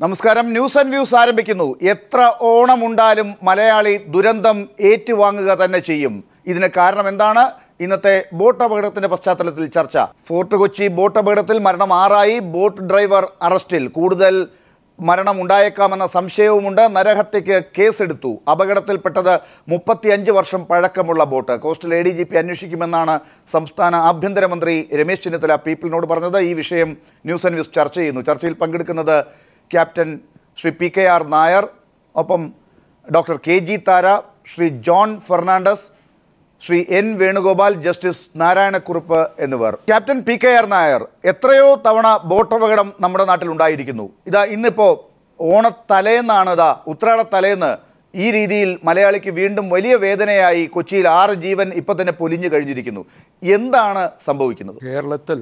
നമസ്കാരം. News and views ആരംഭിക്കുന്നു. എത്ര ഓണമുണ്ടാലും മലയാളി ദുരന്തം ഏറ്റുവാങ്ങുക തന്നെ ചെയ്യും. ഇതിന് കാരണം എന്താണ്? ഇന്നത്തെ ബോട്ട് അപകടത്തിന്റെ പശ്ചാത്തലത്തിൽ ചർച്ച. ഫോർട്ട് കൊച്ചി ബോട്ട് അപകടത്തിൽ മരണം 6ആയി. ബോട്ട് ഡ്രൈവർ അറസ്റ്റിൽ. കൂടുതൽ മരണം ഉണ്ടായേക്കാമെന്ന സംശയവുമുണ്ട്. നരഹത്യക്ക് കേസെടുത്തു. അപകടത്തിൽപ്പെട്ടത് 35 വർഷം പഴക്കമുള്ള ബോട്ട്. കോസ്റ്റൽ ADGP അന്വേഷിക്കുമെന്നാണ് സംസ്ഥാന ആഭ്യന്തരമന്ത്രി രമേശ് ചെന്നിത്തല പീപ്പിളിനോട് പറഞ്ഞത്. ഈ വിഷയം ന്യൂസ് ആൻഡ് വ്യൂസ് ചർച്ച ചെയ്യുന്നു. ചർച്ചയിൽ പങ്കെടുക്കുന്നത് ക്യാപ്റ്റൻ ശ്രീ PKR നായർ, ഒപ്പം doctor KG Thara, Shri John Fernandez, Shri N Venugopal, justice Narayana Kurup എന്നിവർ. ക്യാപ്റ്റൻ PKR നായർ, എത്രയോ തവണ ബോട്ട് അപകടം നമ്മുടെ നാട്ടിൽ ഉണ്ടായിരിക്കുന്നു. ഇന്നിപ്പോൾ ഓണത്തലേന്നാണ്, ഉത്രാടത്തലേന്ന് ഈ രീതിയിൽ മലയാളിക്ക് വീണ്ടും വലിയ വേദനയായി കൊച്ചിയിൽ 6 ജീവൻ ഇപ്പം തന്നെ പൊലിഞ്ഞു കഴിഞ്ഞിരിക്കുന്നു. എന്താണ് സംഭവിക്കുന്നത്? കേരളത്തിൽ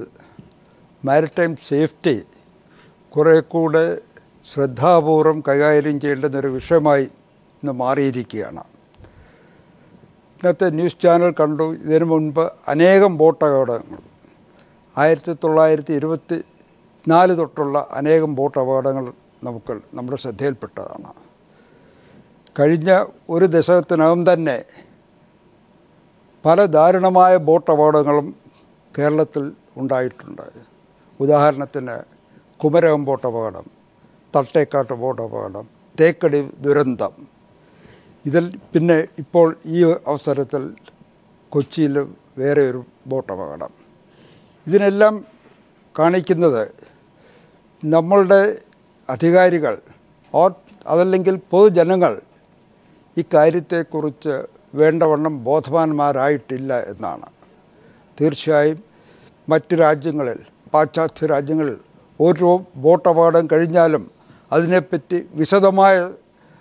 മാരിടൈം സേഫ്റ്റി കുറേ കൂടെ ശ്രദ്ധാപൂർവം കൈകാര്യം ചെയ്യേണ്ടുന്നൊരു വിഷയമായി ഇന്ന് മാറിയിരിക്കുകയാണ്. ഇന്നത്തെ ന്യൂസ് ചാനൽ കണ്ടു, ഇതിനു മുൻപ് അനേകം ബോട്ട് അപകടങ്ങൾ 1924 തൊട്ടുള്ള അനേകം ബോട്ട് അപകടങ്ങൾ നമ്മുടെ ശ്രദ്ധയിൽപ്പെട്ടതാണ്. കഴിഞ്ഞ ഒരു ദശകത്തിനകം തന്നെ പല ദാരുണമായ ബോട്ട് അപകടങ്ങളും കേരളത്തിൽ ഉണ്ടായിട്ടുണ്ട്. ഉദാഹരണത്തിന് കുമരകം ബോട്ട് അപകടം, തട്ടേക്കാട്ട് ബോട്ട് അപകടം, തേക്കടി ദുരന്തം. ഇതിൽ പിന്നെ ഇപ്പോൾ ഈ അവസരത്തിൽ കൊച്ചിയിൽ വേറെ ഒരു ബോട്ട് അപകടം. ഇതിനെല്ലാം കാണിക്കുന്നത് നമ്മളുടെ അധികാരികൾ അതല്ലെങ്കിൽ പൊതുജനങ്ങൾ ഈ കാര്യത്തെക്കുറിച്ച് വേണ്ടവണ്ണം ബോധവാന്മാരായിട്ടില്ല എന്നാണ്. തീർച്ചയായും മറ്റ് രാജ്യങ്ങളിൽ, പാശ്ചാത്യ രാജ്യങ്ങളിൽ ഓരോ ബോട്ട് അപകടം കഴിഞ്ഞാലും അതിനെപ്പറ്റി വിശദമായ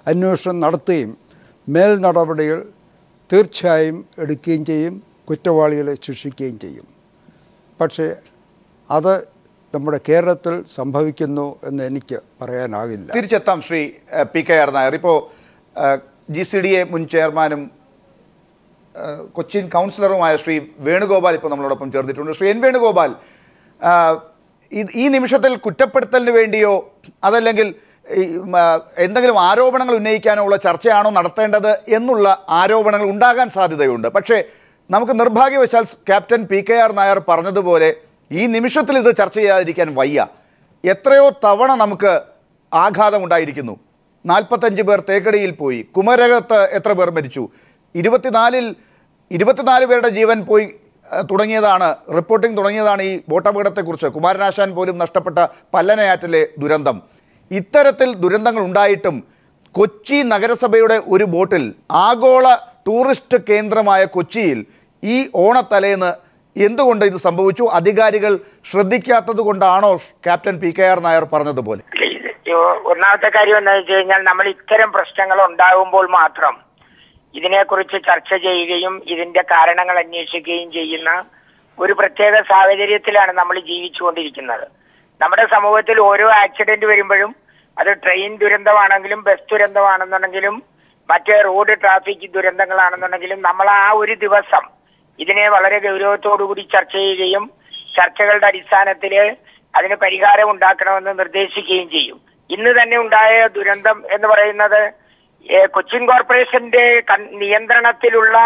അന്വേഷണം നടത്തുകയും മേൽ നടപടികൾ തീർച്ചയായും എടുക്കുകയും ചെയ്യും, കുറ്റവാളികളെ ശിക്ഷിക്കുകയും ചെയ്യും. പക്ഷേ അത് നമ്മുടെ കേരളത്തിൽ സംഭവിക്കുന്നു എന്ന് എനിക്ക് പറയാനാകില്ല. തിരിച്ചെത്താം ശ്രീ PKR നായർ. ഇപ്പോൾ GCDA മുൻ ചെയർമാനും കൊച്ചിൻ കൗൺസിലറുമായ ശ്രീ വേണുഗോപാൽ ഇപ്പോൾ നമ്മളോടൊപ്പം ചേർന്നിട്ടുണ്ട്. ശ്രീ N വേണുഗോപാൽ, ഈ നിമിഷത്തിൽ കുറ്റപ്പെടുത്തലിന് വേണ്ടിയോ അതല്ലെങ്കിൽ എന്തെങ്കിലും ആരോപണങ്ങൾ ഉന്നയിക്കാനോ ഉള്ള ചർച്ചയാണോ നടത്തേണ്ടത് എന്നുള്ള ആരോപണങ്ങൾ ഉണ്ടാകാൻ സാധ്യതയുണ്ട്. പക്ഷേ നമുക്ക് നിർഭാഗ്യവശാൽ ക്യാപ്റ്റൻ PKR നായർ പറഞ്ഞതുപോലെ ഈ നിമിഷത്തിൽ ഇത് ചർച്ച ചെയ്യാതിരിക്കാൻ വയ്യ. എത്രയോ തവണ നമുക്ക് ആഘാതമുണ്ടായിരിക്കുന്നു. 45 പേർ തേക്കടിയിൽ പോയി. കുമരകത്ത് എത്ര പേർ മരിച്ചു? 24 പേരുടെ ജീവൻ പോയി തുടങ്ങിയതാണ്, റിപ്പോർട്ടിംഗ് തുടങ്ങിയതാണ് ഈ ബോട്ട് അപകടത്തെക്കുറിച്ച്. കുമാരനാശാൻ പോലും നഷ്ടപ്പെട്ട പല്ലനയാറ്റിലെ ദുരന്തം. ഇത്തരത്തിൽ ദുരന്തങ്ങൾ ഉണ്ടായിട്ടും കൊച്ചി നഗരസഭയുടെ ഒരു ബോട്ടിൽ ആഗോള ടൂറിസ്റ്റ് കേന്ദ്രമായ കൊച്ചിയിൽ ഈ ഓണത്തലേന്ന് എന്തുകൊണ്ട് ഇത് സംഭവിച്ചു? അധികാരികൾ ശ്രദ്ധിക്കാത്തത് കൊണ്ടാണോ ക്യാപ്റ്റൻ PKR നായർ പറഞ്ഞതുപോലെ? ഒന്നാമത്തെ കാര്യം എന്താണെന്ന് വെച്ച് കഴിഞ്ഞാൽ, നമ്മൾ ഇത്തരം പ്രശ്നങ്ങൾ ഉണ്ടാകുമ്പോൾ മാത്രം ഇതിനെക്കുറിച്ച് ചർച്ച ചെയ്യുകയും ഇതിന്റെ കാരണങ്ങൾ അന്വേഷിക്കുകയും ചെയ്യുന്ന ഒരു പ്രത്യേക സാഹചര്യത്തിലാണ് നമ്മൾ ജീവിച്ചുകൊണ്ടിരിക്കുന്നത്. നമ്മുടെ സമൂഹത്തിൽ ഓരോ ആക്സിഡന്റ് വരുമ്പോഴും, അത് ട്രെയിൻ ദുരന്തമാണെങ്കിലും ബസ് ദുരന്തമാണെന്നുണ്ടെങ്കിലും മറ്റേ റോഡ് ട്രാഫിക് ദുരന്തങ്ങളാണെന്നുണ്ടെങ്കിലും, നമ്മൾ ആ ഒരു ദിവസം ഇതിനെ വളരെ ഗൗരവത്തോടുകൂടി ചർച്ച ചെയ്യുകയും ചർച്ചകളുടെ അടിസ്ഥാനത്തിൽ അതിന് പരിഹാരം ഉണ്ടാക്കണമെന്ന് നിർദ്ദേശിക്കുകയും ചെയ്യും. ഇന്ന് തന്നെ ഉണ്ടായ ദുരന്തം എന്ന് പറയുന്നത് കൊച്ചിൻ കോർപ്പറേഷന്റെ നിയന്ത്രണത്തിലുള്ള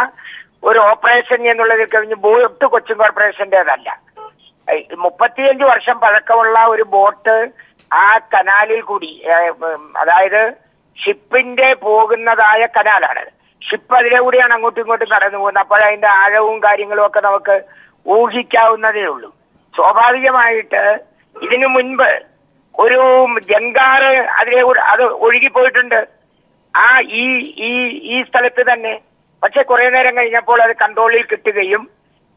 ഒരു ഓപ്പറേഷൻ എന്നുള്ളത് കഴിഞ്ഞ് ബോട്ട് കൊച്ചിൻ കോർപ്പറേഷന്റേതല്ല. 35 വർഷം പഴക്കമുള്ള ഒരു ബോട്ട് ആ കനാലിൽ കൂടി, അതായത് ഷിപ്പിന്റെ പോകുന്നതായ കനാലാണ്. ഷിപ്പ് അതിലെ കൂടിയാണ് അങ്ങോട്ടും ഇങ്ങോട്ടും കടന്നു പോകുന്നത്. അപ്പോൾ അതിന്റെ ആഴവും കാര്യങ്ങളും ഒക്കെ നമുക്ക് ഊഹിക്കാവുന്നതേ ഉള്ളൂ. സ്വാഭാവികമായിട്ട് ഇതിനു മുൻപ് ഒരു ജങ്കാറ് അതിലെ കൂടെ അത് ഒഴുകിപ്പോയിട്ടുണ്ട് ഈ സ്ഥലത്ത് തന്നെ. പക്ഷെ കുറെ നേരം കഴിഞ്ഞപ്പോൾ അത് കൺട്രോളിൽ കിട്ടുകയും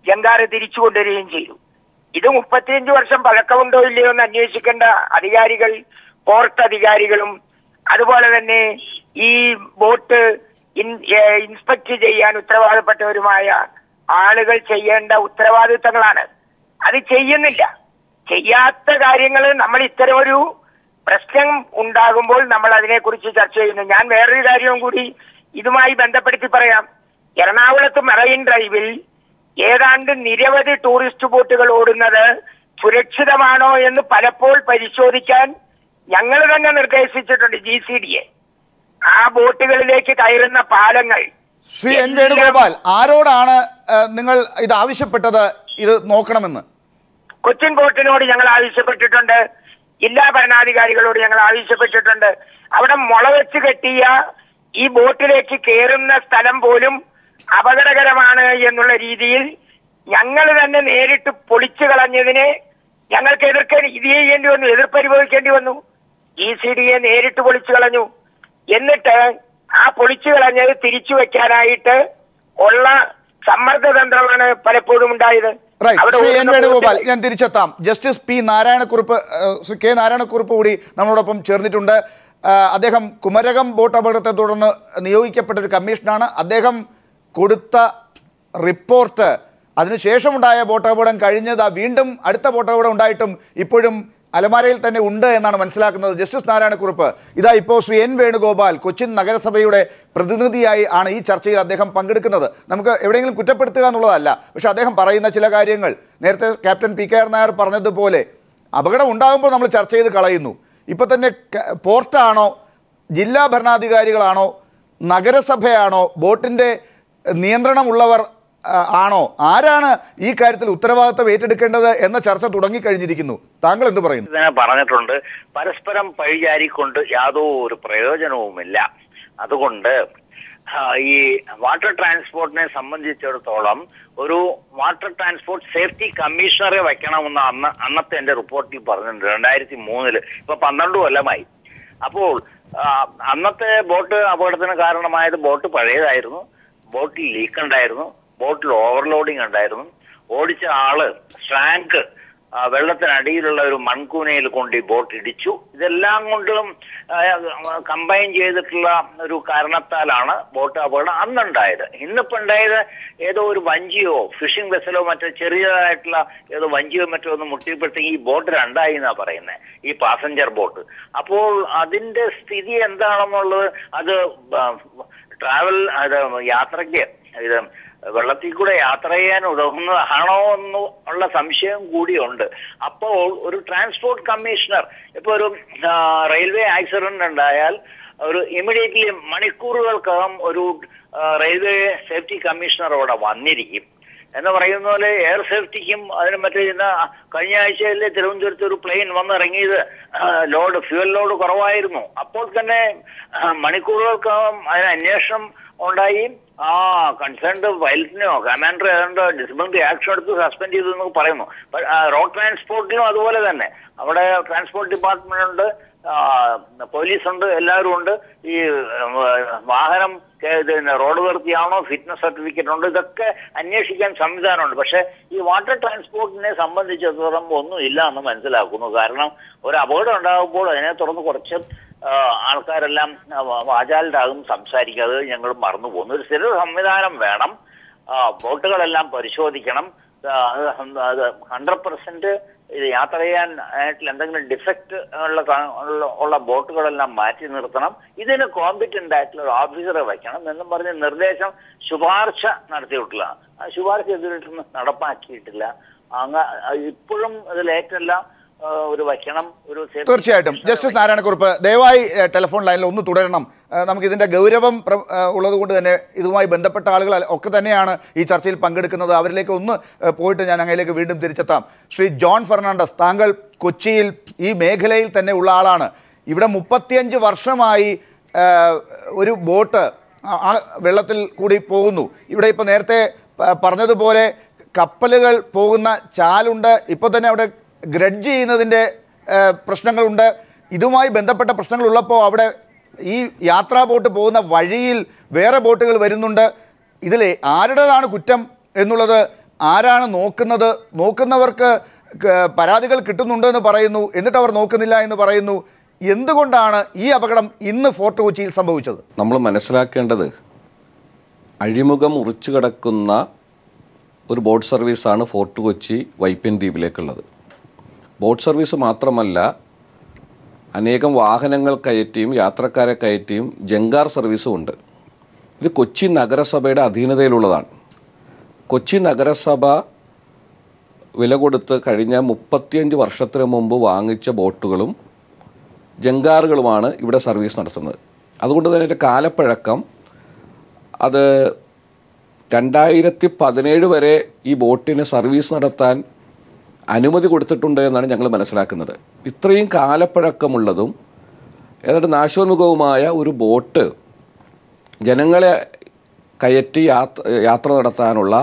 ജങ്കാറ് തിരിച്ചു കൊണ്ടുവരികയും ചെയ്തു. ഇത് 35 വർഷം പഴക്കമുണ്ടോ ഇല്ലയോ എന്ന് അന്വേഷിക്കേണ്ട അധികാരികൾ, പോർട്ട് അധികാരികളും അതുപോലെ തന്നെ ഈ ബോട്ട് ഇൻസ്പെക്ട് ചെയ്യാൻ ഉത്തരവാദപ്പെട്ടവരുമായ ആളുകൾ ചെയ്യേണ്ട ഉത്തരവാദിത്തങ്ങളാണ്. അത് ചെയ്യുന്നില്ല. ചെയ്യാത്ത കാര്യങ്ങൾ നമ്മൾ ഇത്തരം ഒരു പ്രശ്നം ഉണ്ടാകുമ്പോൾ നമ്മൾ അതിനെക്കുറിച്ച് ചർച്ച ചെയ്യുന്നു. ഞാൻ വേറൊരു കാര്യവും കൂടി ഇതുമായി ബന്ധപ്പെടുത്തി പറയാം. എറണാകുളത്ത് മെറൈൻ ഡ്രൈവിൽ ഏതാണ്ട് നിരവധി ടൂറിസ്റ്റ് ബോട്ടുകൾ ഓടുന്നത് സുരക്ഷിതമാണോ എന്ന് പലപ്പോൾ പരിശോധിക്കാൻ ഞങ്ങൾ തന്നെ നിർദ്ദേശിച്ചിട്ടുണ്ട് GCDയെ ആ ബോട്ടുകളിലേക്ക് കയറുന്ന പാലങ്ങൾ. ശ്രീ എൻ വേണുഗോപാൽ, ആരോടാണ് നിങ്ങൾ ഇത് ആവശ്യപ്പെട്ടത്, ഇത് നോക്കണമെന്ന്? കൊച്ചിൻ പോർട്ടിനോട് ഞങ്ങൾ ആവശ്യപ്പെട്ടിട്ടുണ്ട്, ജില്ലാ ഭരണാധികാരികളോട് ഞങ്ങൾ ആവശ്യപ്പെട്ടിട്ടുണ്ട്. അവിടെ മുള വെച്ച് കെട്ടിയ ഈ ബോട്ടിലേക്ക് കയറുന്ന സ്ഥലം പോലും അപകടകരമാണ് എന്നുള്ള രീതിയിൽ ഞങ്ങൾ തന്നെ നേരിട്ട് പൊളിച്ചു കളഞ്ഞതിനെ ഞങ്ങൾക്ക് എതിർപ്പനുഭവിക്കേണ്ടി വന്നു. GCDയെ നേരിട്ട് പൊളിച്ചു കളഞ്ഞു. എന്നിട്ട് ആ പൊളിച്ചു കളഞ്ഞത് തിരിച്ചു വെക്കാനായിട്ട് ഉള്ള സമ്മർദ്ദതന്ത്രമാണ് പലപ്പോഴും ഉണ്ടായത്. വേണുഗോപാൽ, ഞാൻ തിരിച്ചെത്താം. Justice P. Narayana Kurup, K. Narayana Kurup കൂടി നമ്മളോടൊപ്പം ചേർന്നിട്ടുണ്ട്. അദ്ദേഹം കുമരകം ബോട്ട് അപകടത്തെ തുടർന്ന് നിയോഗിക്കപ്പെട്ട ഒരു കമ്മീഷനാണ്. അദ്ദേഹം കൊടുത്ത റിപ്പോർട്ട്, അതിനുശേഷമുണ്ടായ ബോട്ട് അപകടം കഴിഞ്ഞത് വീണ്ടും അടുത്ത ബോട്ട് അപകടം ഉണ്ടായിട്ടും ഇപ്പോഴും അലമാരയിൽ തന്നെ ഉണ്ട് എന്നാണ് മനസ്സിലാക്കുന്നത്. ജസ്റ്റിസ് നാരായണക്കുറുപ്പ്, ഇതാ ഇപ്പോൾ ശ്രീ എൻ വേണുഗോപാൽ കൊച്ചിൻ നഗരസഭയുടെ പ്രതിനിധിയായി ആണ് ഈ ചർച്ചയിൽ അദ്ദേഹം പങ്കെടുക്കുന്നത്. നമുക്ക് എവിടെയെങ്കിലും കുറ്റപ്പെടുത്തുക എന്നുള്ളതല്ല, പക്ഷെ അദ്ദേഹം പറയുന്ന ചില കാര്യങ്ങൾ നേരത്തെ captain P. K. R. Nair പറഞ്ഞതുപോലെ അപകടം ഉണ്ടാകുമ്പോൾ നമ്മൾ ചർച്ച ചെയ്ത് കളയുന്നു. ഇപ്പോൾ തന്നെ പോർട്ടാണോ, ജില്ലാ ഭരണാധികാരികളാണോ, നഗരസഭയാണോ, ബോട്ടിൻ്റെ നിയന്ത്രണമുള്ളവർ ആണോ, ആരാണ് ഈ കാര്യത്തിൽ ഉത്തരവാദിത്തം ഏറ്റെടുക്കേണ്ടത് എന്ന ചർച്ച തുടങ്ങിക്കഴിഞ്ഞിരിക്കുന്നു. താങ്കൾ എന്ത് പറയുന്നു? പറഞ്ഞിട്ടുണ്ട്, പരസ്പരം പഴിചാരിക്കൊണ്ട് യാതൊരു പ്രയോജനവുമില്ല. അതുകൊണ്ട് ഈ വാട്ടർ ട്രാൻസ്പോർട്ടിനെ സംബന്ധിച്ചിടത്തോളം ഒരു വാട്ടർ ട്രാൻസ്പോർട്ട് സേഫ്റ്റി കമ്മീഷണറെ വയ്ക്കണമെന്ന് അന്നത്തെ എന്റെ റിപ്പോർട്ടിൽ പറഞ്ഞിട്ടുണ്ട്. 2003 ഇപ്പൊ 12 കൊല്ലമായി. അപ്പോൾ അന്നത്തെ ബോട്ട് അപകടത്തിന് കാരണമായത് ബോട്ട് പഴയതായിരുന്നു, ബോട്ടിൽ ലീക്ക് ഉണ്ടായിരുന്നു, ബോട്ടിൽ ഓവർലോഡിങ് ഉണ്ടായിരുന്നു, ഓടിച്ച ആള് സ്ട്രാങ്ക് വെള്ളത്തിനടിയിലുള്ള ഒരു മൺകൂനയിൽ കൊണ്ട് ഈ ബോട്ട് ഇടിച്ചു. ഇതെല്ലാം കൊണ്ടും കമ്പൈൻ ചെയ്തിട്ടുള്ള ഒരു കാരണത്താലാണ് ബോട്ട് അപകടം അന്നുണ്ടായത്. ഇന്നിപ്പോ ഉണ്ടായത് ഏതോ ഒരു വഞ്ചിയോ ഫിഷിംഗ് വെസലോ മറ്റോ ചെറിയതായിട്ടുള്ള ഏതോ വഞ്ചിയോ മറ്റോ ഒന്ന് മുട്ടിയപ്പോഴത്തേക്ക് ഈ ബോട്ട് രണ്ടായി എന്നാ പറയുന്നത്, ഈ പാസഞ്ചർ ബോട്ട്. അപ്പോൾ അതിന്റെ സ്ഥിതി എന്താണെന്നുള്ളത് അത് യാത്രയ്ക്ക് ഇത് വെള്ളത്തിൽ കൂടെ യാത്ര ചെയ്യാൻ ഉതകുന്നതാണോ എന്നുള്ള സംശയം കൂടിയുണ്ട്. അപ്പോൾ ഒരു ട്രാൻസ്പോർട്ട് കമ്മീഷണർ ഇപ്പൊ ഒരു റെയിൽവേ ആക്സിഡന്റ് ഉണ്ടായാൽ ഒരു ഇമ്മീഡിയറ്റ്ലി മണിക്കൂറുകൾക്കകം ഒരു റെയിൽവേ സേഫ്റ്റി കമ്മീഷണർ അവിടെ വന്നിരിക്കും. എന്ന് പറയുന്ന പോലെ എയർ സേഫ്റ്റിക്കും അതിന് മറ്റേ കഴിഞ്ഞ ആഴ്ചയിലെ തിരുവനന്തപുരത്ത് ഒരു പ്ലെയിൻ വന്നിറങ്ങിയത് ഫ്യൂവൽ ലോഡ് കുറവായിരുന്നു. അപ്പോൾ തന്നെ മണിക്കൂറുകൾക്കകം അതിന് അന്വേഷണം ഉണ്ടായി. കൺസേൺഡ് പൈലറ്റിനെയോ കമാൻഡർ ഏതാണ്ട് ഡിസിപ്ലിനറി ആക്ഷൻ എടുത്ത് സസ്പെൻഡ് ചെയ്തു എന്ന് പറയുന്നു. റോഡ് ട്രാൻസ്പോർട്ടിലും അതുപോലെ തന്നെ അവിടെ ട്രാൻസ്പോർട്ട് ഡിപ്പാർട്ട്മെന്റ് ഉണ്ട്, പോലീസുണ്ട്, എല്ലാവരും ഉണ്ട്. ഈ വാഹനം റോഡ് വൃത്തിയാണോ, ഫിറ്റ്നസ് സർട്ടിഫിക്കറ്റ് ഉണ്ട്, ഇതൊക്കെ അന്വേഷിക്കാൻ സംവിധാനമുണ്ട്. പക്ഷെ ഈ വാട്ടർ ട്രാൻസ്പോർട്ടിനെ സംബന്ധിച്ചിടത്തോളം ഒന്നും ഇല്ല എന്ന് മനസ്സിലാക്കുന്നു. കാരണം ഒരു അപകടം ഉണ്ടാകുമ്പോൾ അതിനെ തുടർന്ന് കുറച്ച് ആൾക്കാരെല്ലാം വാചാലരാകും, സംസാരിക്കാതെ ഞങ്ങൾ മറന്നു പോകുന്നു. ഒരു സ്ഥിര സംവിധാനം വേണം. ബോട്ടുകളെല്ലാം പരിശോധിക്കണം. അത് 100% ഇത് യാത്ര ചെയ്യാൻ ആയിട്ടുള്ള എന്തെങ്കിലും ഡിഫക്റ്റ് ഉള്ള ബോട്ടുകളെല്ലാം മാറ്റി നിർത്തണം. ഇതിന് കോമ്പിറ്റന്റ് ആയിട്ടുള്ള ഒരു ഓഫീസറെ വയ്ക്കണം എന്നും പറഞ്ഞ് നിർദ്ദേശം ശുപാർശ നടത്തിയിട്ടുള്ള ശുപാർശ ഇതുവരെയൊന്നും നടപ്പാക്കിയിട്ടില്ല. ഇപ്പോഴും ഇതിലേറ്റല്ല ഒരു വയ്ക്കണം. തീർച്ചയായിട്ടും ജസ്റ്റിസ് നാരായണക്കുറുപ്പ്, ദയവായി ടെലിഫോൺ ലൈനിൽ ഒന്ന് തുടരണം. നമുക്ക് ഇതിൻ്റെ ഗൗരവം ഉള്ളത് കൊണ്ട് തന്നെ ഇതുമായി ബന്ധപ്പെട്ട ആളുകൾ ഒക്കെ തന്നെയാണ് ഈ ചർച്ചയിൽ പങ്കെടുക്കുന്നത്. അവരിലേക്ക് ഒന്ന് പോയിട്ട് ഞാൻ അങ്ങയിലേക്ക് വീണ്ടും തിരിച്ചെത്താം. ശ്രീ ജോൺ ഫെർണാണ്ടസ്, താങ്കൾ കൊച്ചിയിൽ ഈ മേഖലയിൽ തന്നെ ഉള്ള ആളാണ്. ഇവിടെ 35 വർഷമായി ഒരു ബോട്ട് ആ വെള്ളത്തിൽ കൂടി പോകുന്നു. ഇവിടെ ഇപ്പോൾ നേരത്തെ പറഞ്ഞതുപോലെ കപ്പലുകൾ പോകുന്ന ചാലുണ്ട്. ഇപ്പോൾ തന്നെ അവിടെ ഗ്രഡ്ജ് ചെയ്യുന്നതിൻ്റെ പ്രശ്നങ്ങളുണ്ട്. ഇതുമായി ബന്ധപ്പെട്ട പ്രശ്നങ്ങളുള്ളപ്പോൾ അവിടെ ഈ യാത്രാ ബോട്ട് പോകുന്ന വഴിയിൽ വേറെ ബോട്ടുകൾ വരുന്നുണ്ട്. ഇതിൽ ആരുടേതാണ് കുറ്റം എന്നുള്ളത് ആരാണ് നോക്കുന്നത്? നോക്കുന്നവർക്ക് പരാതികൾ കിട്ടുന്നുണ്ടെന്ന് പറയുന്നു, എന്നിട്ട് അവർ നോക്കുന്നില്ല എന്ന് പറയുന്നു. എന്തുകൊണ്ടാണ് ഈ അപകടം ഇന്ന് ഫോർട്ട് കൊച്ചിയിൽ സംഭവിച്ചത്? നമ്മൾ മനസ്സിലാക്കേണ്ടത് അഴിമുഖം മുറിച്ചു കിടക്കുന്ന ഒരു ബോട്ട് സർവീസാണ് ഫോർട്ട് കൊച്ചി വൈപ്പിൻ ദ്വീപിലേക്കുള്ളത്. ബോട്ട് സർവീസ് മാത്രമല്ല, അനേകം വാഹനങ്ങൾ കയറ്റിയും യാത്രക്കാരെ കയറ്റിയും ജങ്കാർ സർവീസും ഉണ്ട്. ഇത് കൊച്ചി നഗരസഭയുടെ അധീനതയിലുള്ളതാണ്. കൊച്ചി നഗരസഭ വില കൊടുത്ത് കഴിഞ്ഞ 35 വർഷത്തിന് മുമ്പ് വാങ്ങിച്ച ബോട്ടുകളും ജങ്കാറുകളുമാണ് ഇവിടെ സർവീസ് നടത്തുന്നത്. അതുകൊണ്ട് തന്നെ അതിൻ്റെ കാലപ്പഴക്കം അത് 2017 വരെ ഈ ബോട്ടിന് സർവീസ് നടത്താൻ അനുമതി കൊടുത്തിട്ടുണ്ട് എന്നാണ് ഞങ്ങൾ മനസ്സിലാക്കുന്നത്. ഇത്രയും കാലപ്പഴക്കമുള്ളതും ഏതാണ്ട് നാശോന്മുഖവുമായ ഒരു ബോട്ട് ജനങ്ങളെ കയറ്റി യാത്ര നടത്താനുള്ള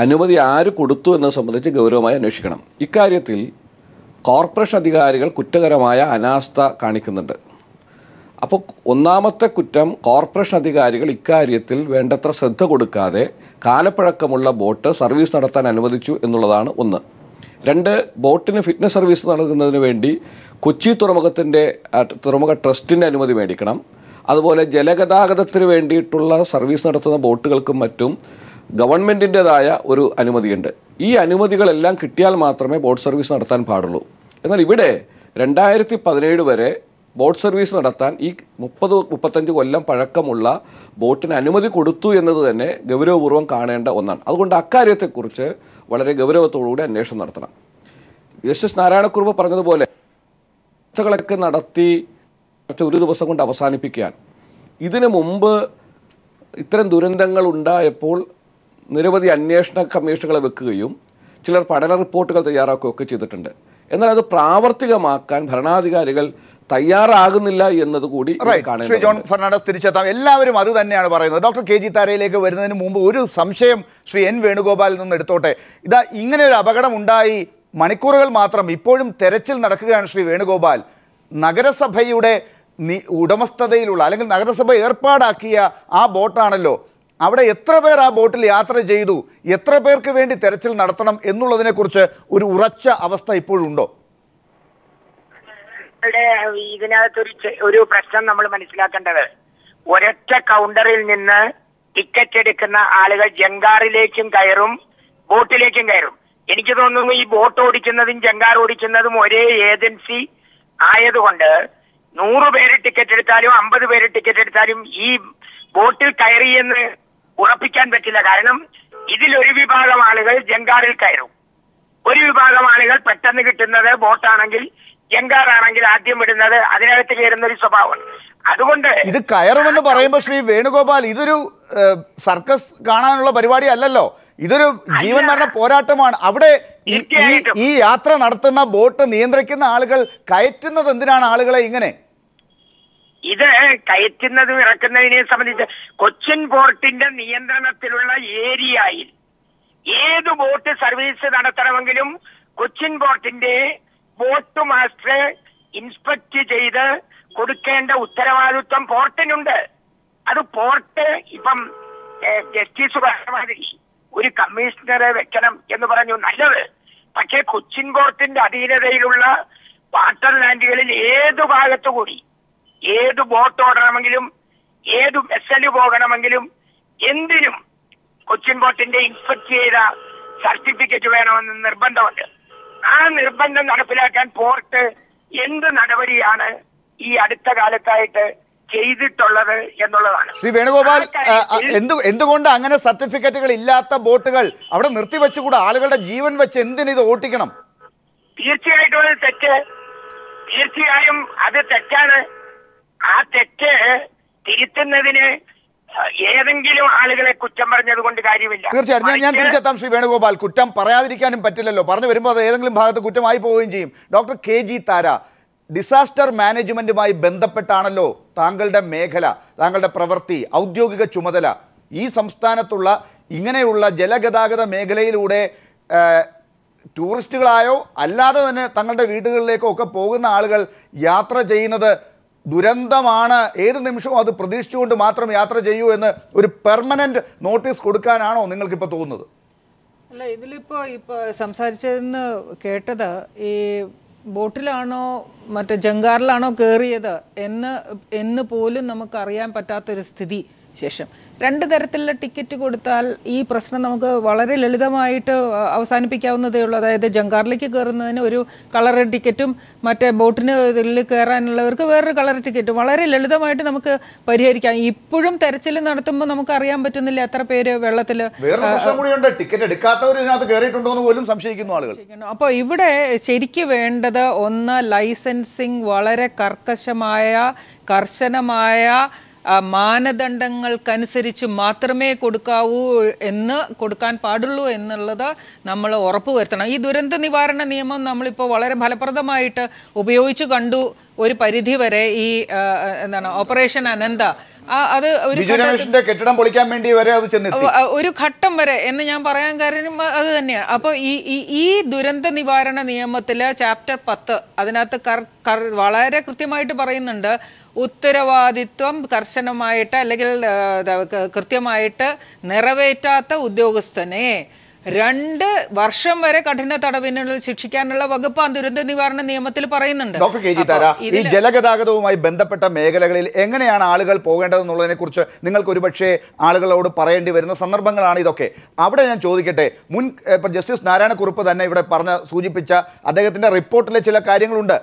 അനുമതി ആര് കൊടുത്തു എന്നത് സംബന്ധിച്ച് ഗൗരവമായി അന്വേഷിക്കണം. ഇക്കാര്യത്തിൽ കോർപ്പറേഷൻ അധികാരികൾ കുറ്റകരമായ അനാസ്ഥ കാണിക്കുന്നുണ്ട്. അപ്പോൾ ഒന്നാമത്തെ കുറ്റം, കോർപ്പറേഷൻ അധികാരികൾ ഇക്കാര്യത്തിൽ വേണ്ടത്ര ശ്രദ്ധ കൊടുക്കാതെ കാലപ്പഴക്കമുള്ള ബോട്ട് സർവീസ് നടത്താൻ അനുവദിച്ചു എന്നുള്ളതാണ് ഒന്ന്. രണ്ട്, ബോട്ടിന് ഫിറ്റ്നസ് സർവീസ് നൽകുന്നതിന് വേണ്ടി കൊച്ചി തുറമുഖ ട്രസ്റ്റിൻ്റെ അനുമതി മേടിക്കണം. അതുപോലെ ജലഗതാഗതത്തിന് വേണ്ടിയിട്ടുള്ള സർവീസ് നടത്തുന്ന ബോട്ടുകൾക്കും മറ്റും ഗവൺമെൻറ്റിൻ്റെതായ ഒരു അനുമതിയുണ്ട്. ഈ അനുമതികളെല്ലാം കിട്ടിയാൽ മാത്രമേ ബോട്ട് സർവീസ് നടത്താൻ പാടുള്ളൂ. എന്നാൽ ഇവിടെ 2017 വരെ ബോട്ട് സർവീസ് നടത്താൻ ഈ 30-35 കൊല്ലം പഴക്കമുള്ള ബോട്ടിന് അനുമതി കൊടുത്തു എന്നത് തന്നെ ഗൗരവപൂർവ്വം കാണേണ്ട ഒന്നാണ്. അതുകൊണ്ട് അക്കാര്യത്തെക്കുറിച്ച് വളരെ ഗൗരവത്തോടുകൂടി അന്വേഷണം നടത്തണം. ജസ്റ്റിസ് നാരായണക്കുറുപ്പ് പറഞ്ഞതുപോലെ ചർച്ചകളൊക്കെ നടത്തി ഒരു ദിവസം കൊണ്ട് അവസാനിപ്പിക്കാൻ, ഇതിനു മുമ്പ് ഇത്തരം ദുരന്തങ്ങൾ ഉണ്ടായപ്പോൾ നിരവധി അന്വേഷണ കമ്മീഷനുകളെ വെക്കുകയും ചിലർ പഠന റിപ്പോർട്ടുകൾ തയ്യാറാക്കുകയൊക്കെ ചെയ്തിട്ടുണ്ട്. എന്നാൽ അത് പ്രാവർത്തികമാക്കാൻ ഭരണാധികാരികൾ തയ്യാറാകുന്നില്ല എന്നതുകൂടി ശ്രീ ജോൺ ഫെർണാണ്ടസ് തിരിച്ചെത്താം. എല്ലാവരും അത് തന്നെയാണ് പറയുന്നത്. ഡോക്ടർ KG താരയിലേക്ക് വരുന്നതിന് മുമ്പ് ഒരു സംശയം ശ്രീ N വേണുഗോപാലിൽ നിന്ന് എടുത്തോട്ടെ. ഇതാ ഇങ്ങനെ ഒരു അപകടം ഉണ്ടായി മണിക്കൂറുകൾ മാത്രം ഇപ്പോഴും തെരച്ചിൽ നടക്കുകയാണ്. ശ്രീ വേണുഗോപാൽ, നഗരസഭയുടെ ഉടമസ്ഥതയിലുള്ള അല്ലെങ്കിൽ നഗരസഭ ഏർപ്പാടാക്കിയ ആ ബോട്ടാണല്ലോ. അവിടെ എത്ര പേർ ആ ബോട്ടിൽ യാത്ര ചെയ്തു, എത്ര പേർക്ക് വേണ്ടി തെരച്ചിൽ നടത്തണം എന്നുള്ളതിനെക്കുറിച്ച് ഒരു ഉറച്ച അവസ്ഥ ഇപ്പോഴുണ്ടോ? ഇതിനകത്തൊരു പ്രശ്നം നമ്മൾ മനസ്സിലാക്കേണ്ടത്, ഒരൊറ്റ കൗണ്ടറിൽ നിന്ന് ടിക്കറ്റ് എടുക്കുന്ന ആളുകൾ ജങ്കാറിലേക്കും കയറും ബോട്ടിലേക്കും കയറും. എനിക്ക് തോന്നുന്നു ഈ ബോട്ട് ഓടിക്കുന്നതും ജങ്കാർ ഓടിക്കുന്നതും ഒരേ ഏജൻസി ആയതുകൊണ്ട് 100 പേര് ടിക്കറ്റ് എടുത്താലും 50 പേര് ടിക്കറ്റ് എടുത്താലും ഈ ബോട്ടിൽ കയറിയെന്ന് ഉറപ്പിക്കാൻ പറ്റില്ല. കാരണം ഇതിലൊരു വിഭാഗം ആളുകൾ ജങ്കാറിൽ കയറും, ഒരു വിഭാഗം ആളുകൾ പെട്ടെന്ന് കിട്ടുന്നത് ബോട്ടാണെങ്കിൽ ജങ്കാറാണെങ്കിൽ ആദ്യം വിടുന്നത് അതിനകത്ത് കയറുന്ന ഒരു സ്വഭാവം. അതുകൊണ്ട് ഇത് കയറുമെന്ന് പറയുമ്പോൾ ശ്രീ വേണുഗോപാൽ, ഇതൊരു സർക്കസ് കാണാനുള്ള പരിപാടി അല്ലല്ലോ, ഇതൊരു ജീവൻ മരണ പോരാട്ടമാണ്. അവിടെ ഈ യാത്ര നടത്തുന്ന ബോട്ട് നിയന്ത്രിക്കുന്ന ആളുകൾ കയറ്റുന്നത് എന്തിനാണ് ആളുകളെ ഇങ്ങനെ? ഇത് കയറ്റുന്നതും ഇറക്കുന്നതിനെ സംബന്ധിച്ച് കൊച്ചിൻ പോർട്ടിന്റെ നിയന്ത്രണത്തിലുള്ള ഏരിയയിൽ ഏത് ബോട്ട് സർവീസ് നടത്തണമെങ്കിലും കൊച്ചിൻ പോർട്ടിന്റെ ബോട്ട് മാസ്റ്റർ ഇൻസ്പെക്ട് ചെയ്ത് കൊടുക്കേണ്ട ഉത്തരവാദിത്വം പോർട്ടിനുണ്ട്. അത് പോർട്ട് ഇപ്പം ജസ്റ്റിസ് പറഞ്ഞ മാതിരി ഒരു കമ്മീഷണറെ വെക്കണം എന്ന് പറഞ്ഞു, നല്ലത്. പക്ഷേ കൊച്ചിൻ പോർട്ടിന്റെ അധീനതയിലുള്ള വാട്ടർ ലാൻഡുകളിൽ ഏത് ഭാഗത്തുകൂടി ഏത് ബോട്ട് ഓടണമെങ്കിലും ഏത് വെസല് പോകണമെങ്കിലും എന്തിനും കൊച്ചിൻ പോർട്ടിന്റെ ഇൻസ്പെക്ട് ചെയ്ത സർട്ടിഫിക്കറ്റ് വേണമെന്ന് നിർബന്ധമുണ്ട്. ആ നിർബന്ധം നടപ്പിലാക്കാൻ പോർട്ട് എന്ത് നടപടിയാണ് ഈ അടുത്ത കാലത്തായിട്ട് ചെയ്തിട്ടുള്ളത് എന്നുള്ളതാണ്. ശ്രീ വേണുഗോപാൽ, എന്തുകൊണ്ട് അങ്ങനെ സർട്ടിഫിക്കറ്റുകൾ ഇല്ലാത്ത ബോട്ടുകൾ അവിടെ നിർത്തിവെച്ചുകൂടാ? ആളുകളുടെ ജീവൻ വെച്ച് എന്തിനിത് ഓട്ടിക്കണം? തീർച്ചയായിട്ടും അത് തെറ്റ്, തീർച്ചയായും അത് തെറ്റാണ്. ആ തെറ്റ് തിരുത്തുന്നതിന് ഏതെങ്കിലും ആളുകളെ കുറ്റം പറഞ്ഞത് കൊണ്ട് കാര്യമില്ല. തീർച്ചയായും ഞാൻ തിരിച്ചെത്താം. ശ്രീ വേണുഗോപാൽ, കുറ്റം പറയാതിരിക്കാനും പറ്റില്ലല്ലോ, പറഞ്ഞു വരുമ്പോൾ അത് ഏതെങ്കിലും ഭാഗത്ത് കുറ്റമായി പോവുകയും ചെയ്യും. ഡോക്ടർ KG താര, ഡിസാസ്റ്റർ മാനേജ്മെന്റുമായി ബന്ധപ്പെട്ടാണല്ലോ താങ്കളുടെ മേഖല, താങ്കളുടെ പ്രവൃത്തി, ഔദ്യോഗിക ചുമതല. ഈ സംസ്ഥാനത്തുള്ള ഇങ്ങനെയുള്ള ജലഗതാഗത മേഖലയിലൂടെ ടൂറിസ്റ്റുകളായോ അല്ലാതെ തന്നെ തങ്ങളുടെ വീടുകളിലേക്കോ ഒക്കെ പോകുന്ന ആളുകൾ യാത്ര ചെയ്യുന്നത് ദുരന്തമാണ്, ഏത് നിമിഷവും അത് പ്രതീക്ഷിച്ചുകൊണ്ട് മാത്രം യാത്ര ചെയ്യൂ എന്ന് ഒരു പെർമനന്റ് നോട്ടീസ് കൊടുക്കാനാണോ നിങ്ങൾക്കിപ്പോൾ തോന്നുന്നത്? അല്ല, ഇപ്പോൾ സംസാരിച്ചതെന്ന് കേട്ടത് ഈ ബോട്ടിലാണോ മറ്റേ ജങ്കാറിലാണോ കയറിയത് എന്ന് പോലും നമുക്കറിയാൻ പറ്റാത്തൊരു സ്ഥിതി ശേഷം 2 തരത്തിലുള്ള ടിക്കറ്റ് കൊടുത്താൽ ഈ പ്രശ്നം നമുക്ക് വളരെ ലളിതമായിട്ട് അവസാനിപ്പിക്കാവുന്നതേ ഉള്ളൂ. അതായത് ജങ്കാറിലേക്ക് കയറുന്നതിന് ഒരു കളർ ടിക്കറ്റും മറ്റേ ബോട്ടിന് ഇതിൽ കയറാനുള്ളവർക്ക് വേറൊരു കളർ ടിക്കറ്റും വളരെ ലളിതമായിട്ട് നമുക്ക് പരിഹരിക്കാം. ഇപ്പോഴും തെരച്ചിൽ നടത്തുമ്പോൾ നമുക്ക് അറിയാൻ പറ്റുന്നില്ല എത്ര പേര് വെള്ളത്തിൽ. ടിക്കറ്റ് എടുക്കാത്തവർ ഇതിനകത്ത് കയറിയിട്ടുണ്ടോ എന്ന് പോലും സംശയിക്കുന്നു ആളുകൾ. അപ്പോൾ ഇവിടെ ശരിക്ക് വേണ്ടത് ഒന്ന് ലൈസൻസിങ് വളരെ കർശനമായ മാനദണ്ഡങ്ങൾക്കനുസരിച്ച് മാത്രമേ കൊടുക്കാൻ പാടുള്ളൂ എന്നുള്ളത് നമ്മൾ ഉറപ്പുവരുത്തണം. ഈ ദുരന്ത നിവാരണ നിയമം നമ്മളിപ്പോൾ വളരെ ഫലപ്രദമായിട്ട് ഉപയോഗിച്ചു കണ്ടു ഒരു പരിധി വരെ. ഈ ഓപ്പറേഷൻ അനന്ത അത് കെട്ടിടം പൊളിക്കാൻ വേണ്ടി വരെ ഒരു ഘട്ടം വരെ എന്ന് ഞാൻ പറയാൻ കാര്യം അത് തന്നെയാണ്. അപ്പോൾ ഈ ദുരന്ത നിവാരണ നിയമത്തില് ചാപ്റ്റർ 10 അതിനകത്ത് വളരെ കൃത്യമായിട്ട് പറയുന്നുണ്ട്, ഉത്തരവാദിത്വം കർശനമായിട്ട് അല്ലെങ്കിൽ കൃത്യമായിട്ട് നിറവേറ്റാത്ത ഉദ്യോഗസ്ഥനെ 2 വർഷം വരെ കഠിന തടവിനുള്ള ശിക്ഷിക്കാനുള്ള വകുപ്പ് ദുരന്ത നിവാരണ നിയമത്തിൽ പറയുന്നുണ്ട്. ഡോക്ടർ കെ ജി താര, ഈ ജലഗതാഗതവുമായി ബന്ധപ്പെട്ട മേഖലകളിൽ എങ്ങനെയാണ് ആളുകൾ പോകേണ്ടതെന്നുള്ളതിനെ കുറിച്ച് നിങ്ങൾക്ക് ഒരുപക്ഷെ ആളുകളോട് പറയേണ്ടി വരുന്ന സന്ദർഭങ്ങളാണ് ഇതൊക്കെ. അവിടെ ഞാൻ ചോദിക്കട്ടെ, മുൻ ജസ്റ്റിസ് നാരായണക്കുറുപ്പ് തന്നെ ഇവിടെ സൂചിപ്പിച്ച അദ്ദേഹത്തിൻ്റെ റിപ്പോർട്ടിലെ ചില കാര്യങ്ങളുണ്ട്.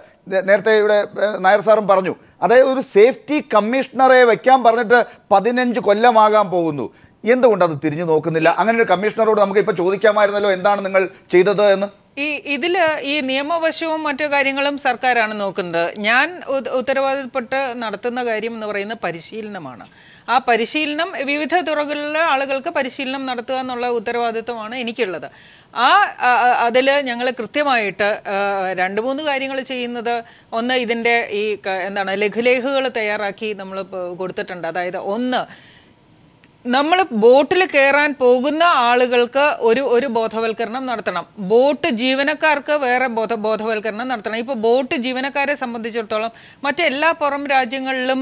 നേരത്തെ ഇവിടെ നായർ സാറും പറഞ്ഞു, അതായത് ഒരു സേഫ്റ്റി കമ്മീഷണറെ വെക്കാൻ പറഞ്ഞിട്ട് 15 കൊല്ലമാകാൻ പോകുന്നു. എന്തുകൊണ്ട് അത് തിരിഞ്ഞു നോക്കുന്നില്ല? അങ്ങനെ ഒരു കമ്മീഷണറോട് നമുക്ക് ഇപ്പോൾ ചോദിക്കാമായിരുന്നല്ലോ എന്താണ് നിങ്ങൾ ചെയ്തത് എന്ന്. ഇതില് ഈ നിയമവശവും മറ്റു കാര്യങ്ങളും സർക്കാരാണ് നോക്കുന്നത്. ഞാൻ ഉത്തരവാദിത്തപ്പെട്ട് നടത്തുന്ന കാര്യം എന്ന് പറയുന്നത് പരിശീലനമാണ്. ആ പരിശീലനം വിവിധ തുറകളിലെ ആളുകൾക്ക് പരിശീലനം നടത്തുക എന്നുള്ള ഉത്തരവാദിത്വമാണ് എനിക്കുള്ളത്. അതിൽ ഞങ്ങൾ കൃത്യമായിട്ട് 2-3 കാര്യങ്ങൾ ചെയ്യുന്നത്. ഒന്ന്, ഇതിൻ്റെ ഈ ലഘുലേഖകൾ തയ്യാറാക്കി നമ്മൾ കൊടുത്തിട്ടുണ്ട്. അതായത് ഒന്ന്, നമ്മൾ ബോട്ടിൽ കയറാൻ പോകുന്ന ആളുകൾക്ക് ഒരു ബോധവൽക്കരണം നടത്തണം. ബോട്ട് ജീവനക്കാർക്ക് വേറെ ബോധവൽക്കരണം നടത്തണം. ഇപ്പോൾ ബോട്ട് ജീവനക്കാരെ സംബന്ധിച്ചിടത്തോളം മറ്റെല്ലാ പുറം രാജ്യങ്ങളിലും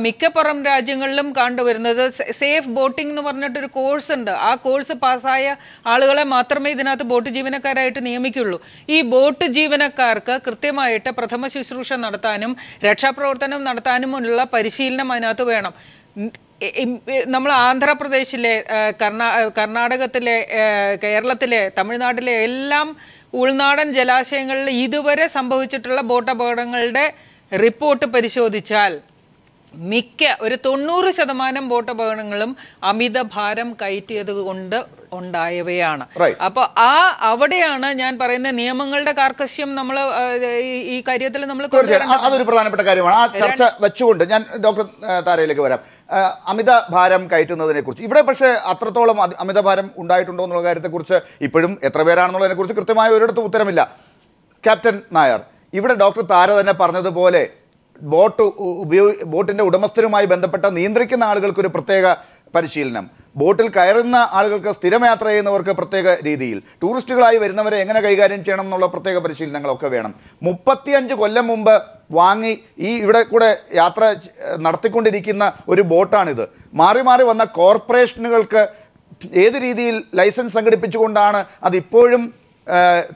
മിക്ക പുറം രാജ്യങ്ങളിലും കണ്ടുവരുന്നത് സേഫ് ബോട്ടിംഗ് എന്ന് പറഞ്ഞിട്ടൊരു കോഴ്സ് ഉണ്ട്. ആ കോഴ്സ് പാസ്സായ ആളുകളെ മാത്രമേ ഇതിനകത്ത് ബോട്ട് ജീവനക്കാരായിട്ട് നിയമിക്കുള്ളൂ. ഈ ബോട്ട് ജീവനക്കാർക്ക് കൃത്യമായിട്ട് പ്രഥമ ശുശ്രൂഷ നടത്താനും രക്ഷാപ്രവർത്തനം നടത്താനുമുള്ള പരിശീലനം അതിനകത്ത് വേണം. നമ്മൾ ആന്ധ്രാപ്രദേശിലെ, കർണാടകത്തിലെ, കേരളത്തിലെ, തമിഴ്നാട്ടിലെ എല്ലാം ഉൾനാടൻ ജലാശയങ്ങളിൽ ഇതുവരെ സംഭവിച്ചിട്ടുള്ള ബോട്ട് അപകടങ്ങളുടെ റിപ്പോർട്ട് പരിശോധിച്ചാൽ ഒരു 90% ബോട്ട് അപകടങ്ങളും അമിത ഭാരം കയറ്റിയത് കൊണ്ട് ഉണ്ടായവയാണ്. അപ്പോൾ അവിടെയാണ് ഞാൻ പറയുന്ന നിയമങ്ങളുടെ കാർക്കശ്യം നമ്മൾ ഈ കാര്യത്തിൽ നമ്മൾ അതൊരു പ്രധാനപ്പെട്ട കാര്യമാണ്. ആ ചർച്ച വെച്ചുകൊണ്ട് ഞാൻ ഡോക്ടർ താരയിലേക്ക് വരാം. അമിത ഭാരം കയറ്റുന്നതിനെ കുറിച്ച് ഇവിടെ പക്ഷേ അത്രത്തോളം അമിതഭാരം ഉണ്ടായിട്ടുണ്ടോ എന്നുള്ള കാര്യത്തെക്കുറിച്ച് ഇപ്പോഴും എത്ര പേരാണെന്നുള്ളതിനെ കുറിച്ച് കൃത്യമായ ഒരിടത്തും ഉത്തരമില്ല. ക്യാപ്റ്റൻ നായർ, ഇവിടെ ഡോക്ടർ താര തന്നെ പറഞ്ഞതുപോലെ ബോട്ടിൻ്റെ ഉടമസ്ഥരുമായി ബന്ധപ്പെട്ട നിയന്ത്രിക്കുന്ന ആളുകൾക്കൊരു പ്രത്യേക പരിശീലനം, ബോട്ടിൽ കയറുന്ന ആളുകൾക്ക് സ്ഥിരം യാത്ര ചെയ്യുന്നവർക്ക് പ്രത്യേക രീതിയിൽ, ടൂറിസ്റ്റുകളായി വരുന്നവരെ എങ്ങനെ കൈകാര്യം ചെയ്യണം എന്നുള്ള പ്രത്യേക പരിശീലനങ്ങളൊക്കെ വേണം. 35 കൊല്ലം മുമ്പ് വാങ്ങി ഇവിടെ കൂടെ യാത്ര നടത്തിക്കൊണ്ടിരിക്കുന്ന ഒരു ബോട്ടാണിത്. മാറി മാറി വന്ന കോർപ്പറേഷനുകൾക്ക് ഏത് രീതിയിൽ ലൈസൻസ് സംഘടിപ്പിച്ചുകൊണ്ടാണ് അതിപ്പോഴും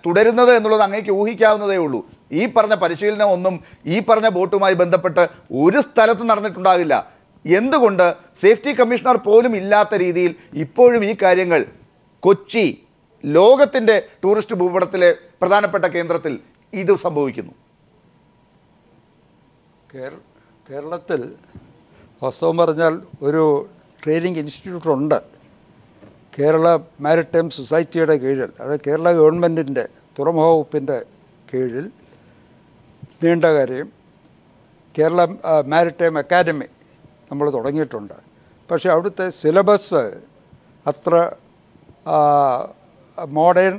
തുടരുന്നത് എന്നുള്ളത് അങ്ങേക്ക് ഊഹിക്കാവുന്നതേ ഉള്ളൂ. ഈ പറഞ്ഞ പരിശീലനം ഒന്നും ഈ പറഞ്ഞ ബോട്ടുമായി ബന്ധപ്പെട്ട് ഒരു സ്ഥലത്തും നടന്നിട്ടുണ്ടാകില്ല. എന്തുകൊണ്ട് സേഫ്റ്റി കമ്മീഷണർ പോലും ഇല്ലാത്ത രീതിയിൽ ഇപ്പോഴും ഈ കാര്യങ്ങൾ കൊച്ചി, ലോകത്തിൻ്റെ ടൂറിസ്റ്റ് ഭൂപടത്തിലെ പ്രധാനപ്പെട്ട കേന്ദ്രത്തിൽ ഇത് സംഭവിക്കുന്നു? കേരളത്തിൽ വാസ്തവം പറഞ്ഞാൽ ഒരു ട്രെയിനിങ് ഇൻസ്റ്റിറ്റ്യൂട്ട് ഉണ്ട്. കേരള മാരിടൈം സൊസൈറ്റിയുടെ കീഴിൽ, അത് കേരള ഗവൺമെൻറ്റിൻ്റെ തുറമുഖ വകുപ്പിൻ്റെ കീഴിൽ നീണ്ട കാര്യം കേരള മാരിടൈം അക്കാദമി നമ്മൾ തുടങ്ങിയിട്ടുണ്ട്. പക്ഷേ അവിടുത്തെ സിലബസ് അത്ര മോഡേൺ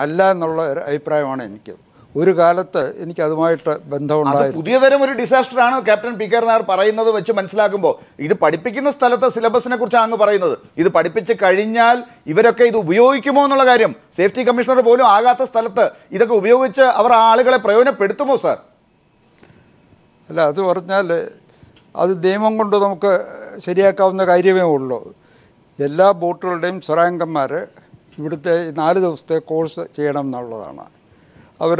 അല്ല എന്നുള്ള ഒരു അഭിപ്രായമാണ് എനിക്ക്. ഒരു കാലത്ത് എനിക്ക് അതുമായിട്ട് ബന്ധമുണ്ടായിരുന്നു. പുതിയതരം ഒരു ഡിസാസ്റ്ററാണ് ക്യാപ്റ്റൻ പി കെ നായർ പറയുന്നത് വെച്ച് മനസ്സിലാക്കുമ്പോൾ. ഇത് പഠിപ്പിക്കുന്ന സ്ഥലത്തെ സിലബസിനെ കുറിച്ചാണ് അങ്ങ് പറയുന്നത്. ഇത് പഠിപ്പിച്ച് കഴിഞ്ഞാൽ ഇവരൊക്കെ ഇത് ഉപയോഗിക്കുമോ എന്നുള്ള കാര്യം, സേഫ്റ്റി കമ്മീഷണർ പോലും ആകാത്ത സ്ഥലത്ത് ഇതൊക്കെ ഉപയോഗിച്ച് അവർ ആളുകളെ പ്രയോജനപ്പെടുത്തുമോ സാർ? അല്ല, അത് പറഞ്ഞാൽ അത് നിയമം കൊണ്ട് നമുക്ക് ശരിയാക്കാവുന്ന കാര്യമേ ഉള്ളൂ. എല്ലാ ബോട്ടുകളുടെയും സ്വരാങ്കന്മാർ ഇവിടുത്തെ 4 ദിവസത്തെ കോഴ്സ് ചെയ്യണം എന്നുള്ളതാണ്. അവർ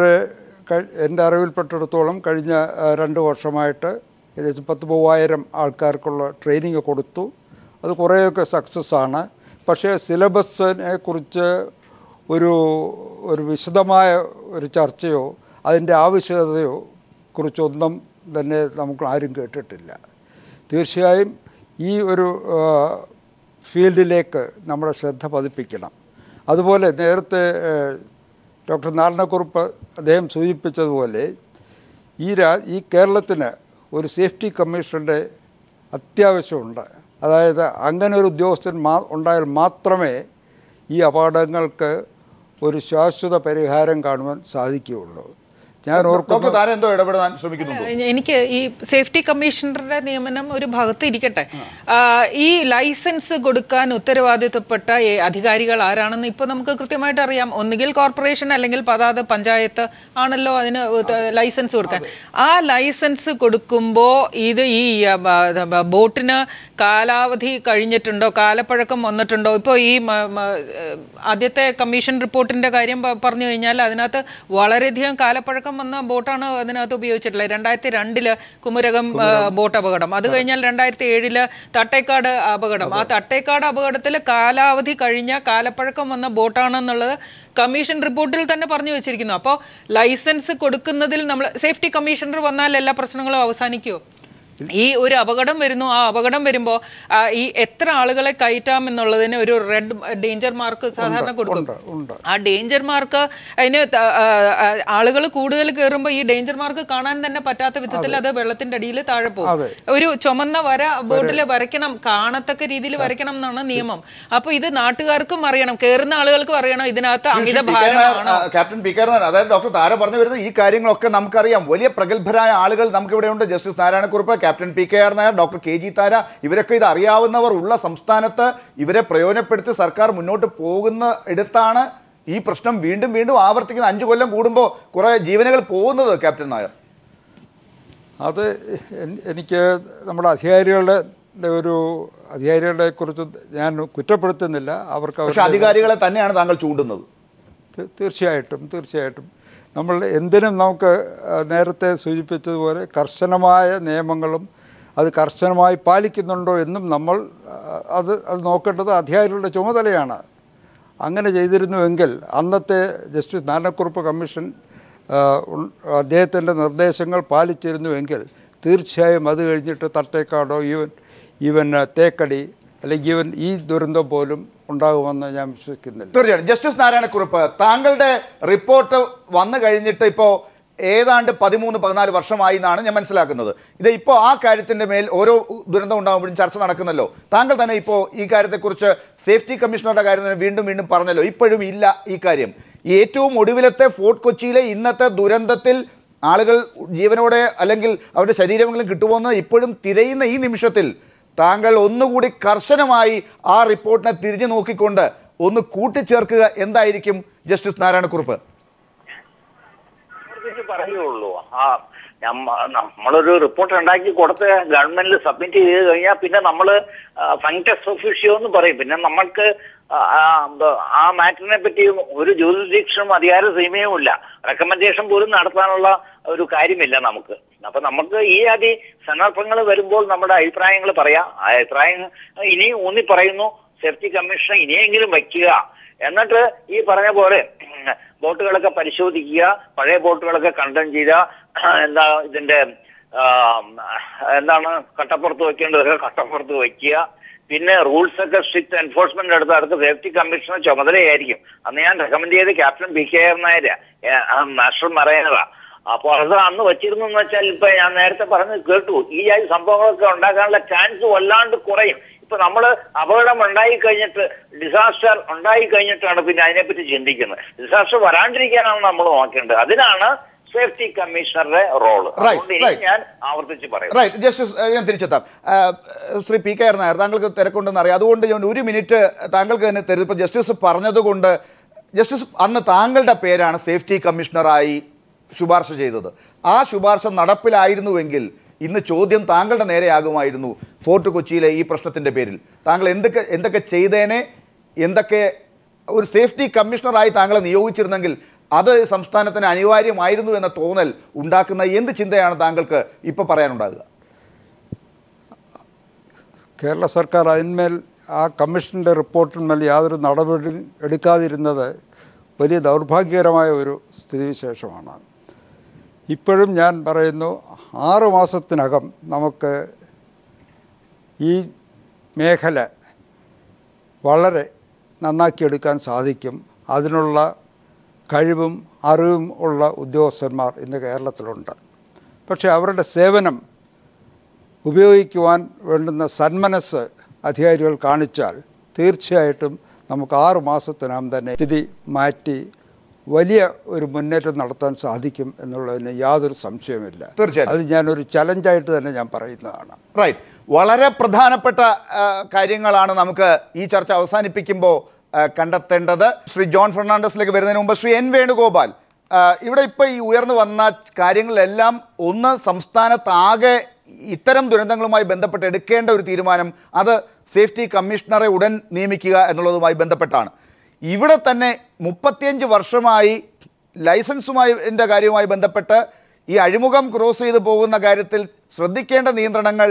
എൻ്റെ അറിവിൽപ്പെട്ടിടത്തോളം കഴിഞ്ഞ 2 വർഷമായിട്ട് ഏകദേശം 10,000 ആൾക്കാർക്കുള്ള ട്രെയിനിങ് കൊടുത്തു. അത് കുറേയൊക്കെ സക്സസ്സാണ്. പക്ഷേ സിലബസിനെ കുറിച്ച് ഒരു വിശദമായ ഒരു ചർച്ചയോ അതിൻ്റെ ആവശ്യകതയോ കുറിച്ചൊന്നും തന്നെ നമുക്ക് ആരും കേട്ടിട്ടില്ല. തീർച്ചയായും ഈ ഒരു ഫീൽഡിലേക്ക് നമ്മുടെ ശ്രദ്ധ പതിപ്പിക്കണം. അതുപോലെ നേരത്തെ ഡോക്ടർ നാരായണക്കുറുപ്പ് അദ്ദേഹം സൂചിപ്പിച്ചതുപോലെ ഈ കേരളത്തിന് ഒരു സേഫ്റ്റി കമ്മീഷണറുടെ അത്യാവശ്യമുണ്ട്. അതായത് അങ്ങനെ ഒരു ഉദ്യോഗസ്ഥൻ ഉണ്ടായാൽ മാത്രമേ ഈ അപകടങ്ങൾക്ക് ഒരു ശാശ്വത പരിഹാരം കാണുവാൻ സാധിക്കുകയുള്ളൂ. ഞാൻ എനിക്ക് ഈ സേഫ്റ്റി കമ്മീഷണറുടെ നിയമനം ഒരു ഭാഗത്ത് ഇരിക്കട്ടെ, ഈ ലൈസൻസ് കൊടുക്കാൻ ഉത്തരവാദിത്തപ്പെട്ട അധികാരികൾ ആരാണെന്ന് ഇപ്പോൾ നമുക്ക് കൃത്യമായിട്ട് അറിയാം. ഒന്നുകിൽ കോർപ്പറേഷൻ അല്ലെങ്കിൽ പഞ്ചായത്ത് ആണല്ലോ അതിന് ലൈസൻസ് കൊടുക്കാൻ. ആ ലൈസൻസ് കൊടുക്കുമ്പോൾ ഇത് ഈ ബോട്ടിന് കാലാവധി കഴിഞ്ഞിട്ടുണ്ടോ, കാലപ്പഴക്കം വന്നിട്ടുണ്ടോ? ഇപ്പോൾ ഈ ആദ്യത്തെ കമ്മീഷൻ റിപ്പോർട്ടിൻ്റെ കാര്യം പറഞ്ഞു കഴിഞ്ഞാൽ അതിനകത്ത് വളരെയധികം കാലപ്പഴക്കം വന്ന ബോട്ടാണ് അതിനകത്ത് ഉപയോഗിച്ചിട്ടുള്ളത്. 2002 കുമരകം ബോട്ട് അപകടം, അത് കഴിഞ്ഞാൽ 2007 തട്ടേക്കാട് അപകടം. ആ തട്ടേക്കാട് അപകടത്തിൽ കാലാവധി കഴിഞ്ഞ കാലപ്പഴക്കം വന്ന ബോട്ടാണെന്നുള്ളത് കമ്മീഷൻ റിപ്പോർട്ടിൽ തന്നെ പറഞ്ഞു വെച്ചിരിക്കുന്നു. അപ്പോൾ ലൈസൻസ് കൊടുക്കുന്നതിൽ നമ്മൾ സേഫ്റ്റി കമ്മീഷണർ വന്നാൽ എല്ലാ പ്രശ്നങ്ങളും അവസാനിക്കുമോ? ഈ ഒരു അപകടം വരുന്നു, ആ അപകടം വരുമ്പോൾ ഈ എത്ര ആളുകളെ കയറ്റാമെന്നുള്ളതിന് ഒരു റെഡ് ഡേഞ്ചർ മാർക്ക് സാധാരണ കൊടുക്കും. ആ ഡേഞ്ചർ മാർക്ക് അതിന് ആളുകൾ കൂടുതൽ കയറുമ്പോൾ ഈ ഡേഞ്ചർ മാർക്ക് കാണാൻ തന്നെ പറ്റാത്ത വിധത്തിൽ അത് വെള്ളത്തിന്റെ അടിയിൽ താഴെ പോകും. ഒരു ചുമന്ന വര ബോട്ടിൽ വരയ്ക്കണം, കാണത്തക്ക രീതിയിൽ വരയ്ക്കണം എന്നാണ് നിയമം. അപ്പൊ ഇത് നാട്ടുകാർക്കും അറിയണം, കയറുന്ന ആളുകൾക്കും അറിയണം ഇതിനകത്ത് അമിത ഭാരമാണോ. ക്യാപ്റ്റൻ പി കെ അതായത് ഡോക്ടർ താര പറഞ്ഞു വരുന്നത് ഈ കാര്യങ്ങളൊക്കെ നമുക്കറിയാം. വലിയ പ്രഗത്ഭരായ ആളുകൾ നമുക്കിവിടെയുണ്ട്. Justice Narayana Kurup, captain P K R Nair, doctor K G Thara, ഇവരൊക്കെ ഇത് അറിയാവുന്നവർ ഉള്ള സംസ്ഥാനത്ത് ഇവരെ പ്രയോജനപ്പെടുത്തി സർക്കാർ മുന്നോട്ട് പോകുന്ന ഇടത്താണ് ഈ പ്രശ്നം വീണ്ടും വീണ്ടും ആവർത്തിക്കുന്ന. 5 കൊല്ലം കൂടുമ്പോൾ കുറെ ജീവനുകൾ പോകുന്നത്. ക്യാപ്റ്റൻ നായർ, അത് എനിക്ക് നമ്മുടെ അധികാരികളെ കുറിച്ച് ഞാൻ കുറ്റപ്പെടുത്തുന്നില്ല. അവർക്ക് അധികാരികളെ തന്നെയാണ് താങ്കൾ ചൂണ്ടുന്നത്. തീർച്ചയായിട്ടും നമ്മൾ എന്തിനും നമുക്ക് നേരത്തെ സൂചിപ്പിച്ചതുപോലെ കർശനമായ നിയമങ്ങളും അത് കർശനമായി പാലിക്കുന്നുണ്ടോ എന്നും നമ്മൾ അത് നോക്കേണ്ടത് അധികാരികളുടെ ചുമതലയാണ്. അങ്ങനെ ചെയ്തിരുന്നുവെങ്കിൽ അന്നത്തെ ജസ്റ്റിസ് നാരായണക്കുറുപ്പ് കമ്മീഷൻ അദ്ദേഹത്തിൻ്റെ നിർദ്ദേശങ്ങൾ പാലിച്ചിരുന്നുവെങ്കിൽ തീർച്ചയായും അത് കഴിഞ്ഞിട്ട് തട്ടേക്കാടോ ഈവൻ തേക്കടി അല്ലെങ്കിൽ ഈവൻ ഈ ദുരന്തം പോലും ഉണ്ടാകുമെന്ന് ഞാൻ വിശ്വസിക്കുന്നില്ല. തീർച്ചയായും. ജസ്റ്റിസ് നാരായണക്കുറുപ്പ്, താങ്കളുടെ റിപ്പോർട്ട് വന്നു കഴിഞ്ഞിട്ട് ഇപ്പോൾ ഏതാണ്ട് 13-14 വർഷമായി എന്നാണ് ഞാൻ മനസ്സിലാക്കുന്നത്. ഇത് ഇപ്പോൾ ആ കാര്യത്തിൻ്റെ മേൽ ഓരോ ദുരന്തം ഉണ്ടാകുമ്പോഴും ചർച്ച നടക്കുന്നല്ലോ. താങ്കൾ തന്നെ ഇപ്പോൾ ഈ കാര്യത്തെക്കുറിച്ച് സേഫ്റ്റി കമ്മീഷണറുടെ കാര്യം തന്നെ വീണ്ടും വീണ്ടും പറഞ്ഞല്ലോ. ഇപ്പോഴും ഇല്ല ഈ കാര്യം. ഏറ്റവും ഒടുവിലത്തെ ഫോർട്ട് കൊച്ചിയിലെ ഇന്നത്തെ ദുരന്തത്തിൽ ആളുകൾ ജീവനോടെ അല്ലെങ്കിൽ അവരുടെ ശരീരമെങ്കിലും കിട്ടുമോയെന്ന് ഇപ്പോഴും തിരയുന്ന ഈ നിമിഷത്തിൽ താങ്കൾ ഒന്നുകൂടി കർശനമായി ആ റിപ്പോർട്ടിനെ തിരിഞ്ഞു നോക്കിക്കൊണ്ട് ഒന്ന് കൂട്ടിച്ചേർക്കുക. എന്തായിരിക്കും ജസ്റ്റിസ് നാരായണക്കുറുപ്പ്? പറയുള്ളൂ, നമ്മളൊരു റിപ്പോർട്ട് ഉണ്ടാക്കി കൊടുത്ത് ഗവൺമെന്റിൽ സബ്മിറ്റ് ചെയ്ത് കഴിഞ്ഞാൽ പിന്നെ നമ്മൾ ഫങ്ക്ടസ് ഒഫീഷ്യോ എന്ന് പറയും. പിന്നെ നമ്മൾക്ക് ആ മാറ്ററിനെ പറ്റി ഒരു ജൂറിസ്ഡിക്ഷനും അധികാര സീമയുമില്ല, റെക്കമെൻഡേഷൻ പോലും നടത്താനുള്ള ഒരു കാര്യമില്ല നമുക്ക്. അപ്പൊ നമുക്ക് ഈ ആദ്യ സന്ദർഭങ്ങൾ വരുമ്പോൾ നമ്മുടെ അഭിപ്രായങ്ങൾ പറയാം. ആ അഭിപ്രായം ഇനി ഊന്നി പറയുന്നു, സേഫ്റ്റി കമ്മീഷനെ ഇനിയെങ്കിലും വയ്ക്കുക, എന്നിട്ട് ഈ പറഞ്ഞ പോലെ ബോട്ടുകളൊക്കെ പരിശോധിക്കുക, പഴയ ബോട്ടുകളൊക്കെ കണ്ടം ചെയ്യുക, ഇതിന്റെ കട്ടപ്പുറത്ത് വയ്ക്കേണ്ടതൊക്കെ കട്ടപ്പുറത്ത് വയ്ക്കുക. പിന്നെ റൂൾസ് ഒക്കെ സ്ട്രിക്റ്റ് എൻഫോഴ്സ്മെന്റ് അടുത്ത് സേഫ്റ്റി കമ്മീഷണർ ചുമതലയായിരിക്കും. അന്ന് ഞാൻ റെക്കമെൻഡ് ചെയ്ത് captain P K R Nair, master മറൈനറാ. അപ്പോൾ അത് അന്ന് വെച്ചിരുന്നു എന്ന് വെച്ചാൽ ഇപ്പൊ ഞാൻ നേരത്തെ പറഞ്ഞ് കേട്ടു, ഈ സംഭവങ്ങളൊക്കെ ഉണ്ടാക്കാനുള്ള ചാൻസ് വല്ലാണ്ട് കുറയും. ഇപ്പൊ നമ്മൾ അപകടം ഉണ്ടായി കഴിഞ്ഞിട്ട്, ഡിസാസ്റ്റർ ഉണ്ടായി കഴിഞ്ഞിട്ടാണ് പിന്നെ അതിനെപ്പറ്റി ചിന്തിക്കുന്നത്. ഡിസാസ്റ്റർ വരാണ്ടിരിക്കാനാണ് നമ്മൾ നോക്കേണ്ടത്. അതിനാണ് സേഫ്റ്റി കമ്മീഷണറുടെ റോള്. ഞാൻ ആവർത്തിച്ച് പറയാം. ഞാൻ തിരിച്ചെത്താം. Shri P K R Nair, താങ്കൾക്ക് തിരക്കുണ്ടെന്ന് അറിയാം, അതുകൊണ്ട് ഞാൻ 1 മിനിറ്റ് താങ്കൾക്ക് തന്നെ തരുന്നത്. ഇപ്പോൾ ജസ്റ്റിസ് പറഞ്ഞതുകൊണ്ട്, ജസ്റ്റിസ് അന്ന് താങ്കളുടെ പേരാണ് സേഫ്റ്റി കമ്മീഷണറായി ശുപാർശ ചെയ്തത്. ആ ശുപാർശ നടപ്പിലായിരുന്നുവെങ്കിൽ ഇന്ന് ചോദ്യം താങ്കളുടെ നേരെയാകുമായിരുന്നു. ഫോർട്ട് കൊച്ചിയിലെ ഈ പ്രശ്നത്തിൻ്റെ പേരിൽ താങ്കൾ എന്തൊക്കെ ചെയ്തേനെ, എന്തൊക്കെ ഒരു സേഫ്റ്റി കമ്മീഷണറായി താങ്കളെ നിയോഗിച്ചിരുന്നെങ്കിൽ അത് സംസ്ഥാനത്തിന് അനിവാര്യമായിരുന്നു എന്ന തോന്നൽ ഉണ്ടാക്കുന്ന എന്ത് ചിന്തയാണ് താങ്കൾക്ക് ഇപ്പോൾ പറയാനുണ്ടാകുക? കേരള സർക്കാർ അതിന്മേൽ ആ കമ്മീഷൻ്റെ റിപ്പോർട്ടിന്മേൽ യാതൊരു നടപടി എടുക്കാതിരുന്നത് വലിയ ദൗർഭാഗ്യകരമായ ഒരു സ്ഥിതിവിശേഷമാണ്. ഇപ്പോഴും ഞാൻ പറയുന്നു 6 മാസത്തിനകം നമുക്ക് ഈ മേഖല വളരെ നന്നാക്കിയെടുക്കാൻ സാധിക്കും. അതിനുള്ള കഴിവും അറിവും ഉള്ള ഉദ്യോഗസ്ഥന്മാർ ഇന്ന് കേരളത്തിലുണ്ട്. പക്ഷേ അവരുടെ സേവനം ഉപയോഗിക്കുവാൻ വേണ്ടുന്ന സന്മനസ് അധികാരികൾ കാണിച്ചാൽ തീർച്ചയായിട്ടും നമുക്ക് 6 മാസത്തിനകം തന്നെ സ്ഥിതി മാറ്റി വലിയ ഒരു മുന്നേറ്റം നടത്താൻ സാധിക്കും എന്നുള്ളതിന് യാതൊരു സംശയമില്ല. തീർച്ചയായും അത് ഞാനൊരു ചലഞ്ചായിട്ട് തന്നെ ഞാൻ പറയുന്നതാണ്. റൈറ്റ്. വളരെ പ്രധാനപ്പെട്ട കാര്യങ്ങളാണ് നമുക്ക് ഈ ചർച്ച അവസാനിപ്പിക്കുമ്പോൾ കണ്ടെത്തേണ്ടത്. ശ്രീ ജോൺ ഫെർണാണ്ടസിലേക്ക് വരുന്നതിന് മുമ്പ് ശ്രീ എൻ വേണുഗോപാൽ, ഇവിടെ ഇപ്പോൾ ഈ ഉയർന്നു വന്ന കാര്യങ്ങളിലെല്ലാം ഒന്ന്, സംസ്ഥാനത്താകെ ഇത്തരം ദുരന്തങ്ങളുമായി ബന്ധപ്പെട്ട് എടുക്കേണ്ട ഒരു തീരുമാനം അത് സേഫ്റ്റി കമ്മീഷണറെ ഉടൻ നിയമിക്കുക എന്നുള്ളതുമായി ബന്ധപ്പെട്ടാണ്. ഇവിടെ തന്നെ 35 വർഷമായി ലൈസൻസുമായി കാര്യവുമായി ബന്ധപ്പെട്ട് ഈ അഴിമുഖം ക്രോസ് ചെയ്ത് പോകുന്ന കാര്യത്തിൽ ശ്രദ്ധിക്കേണ്ട നിയന്ത്രണങ്ങൾ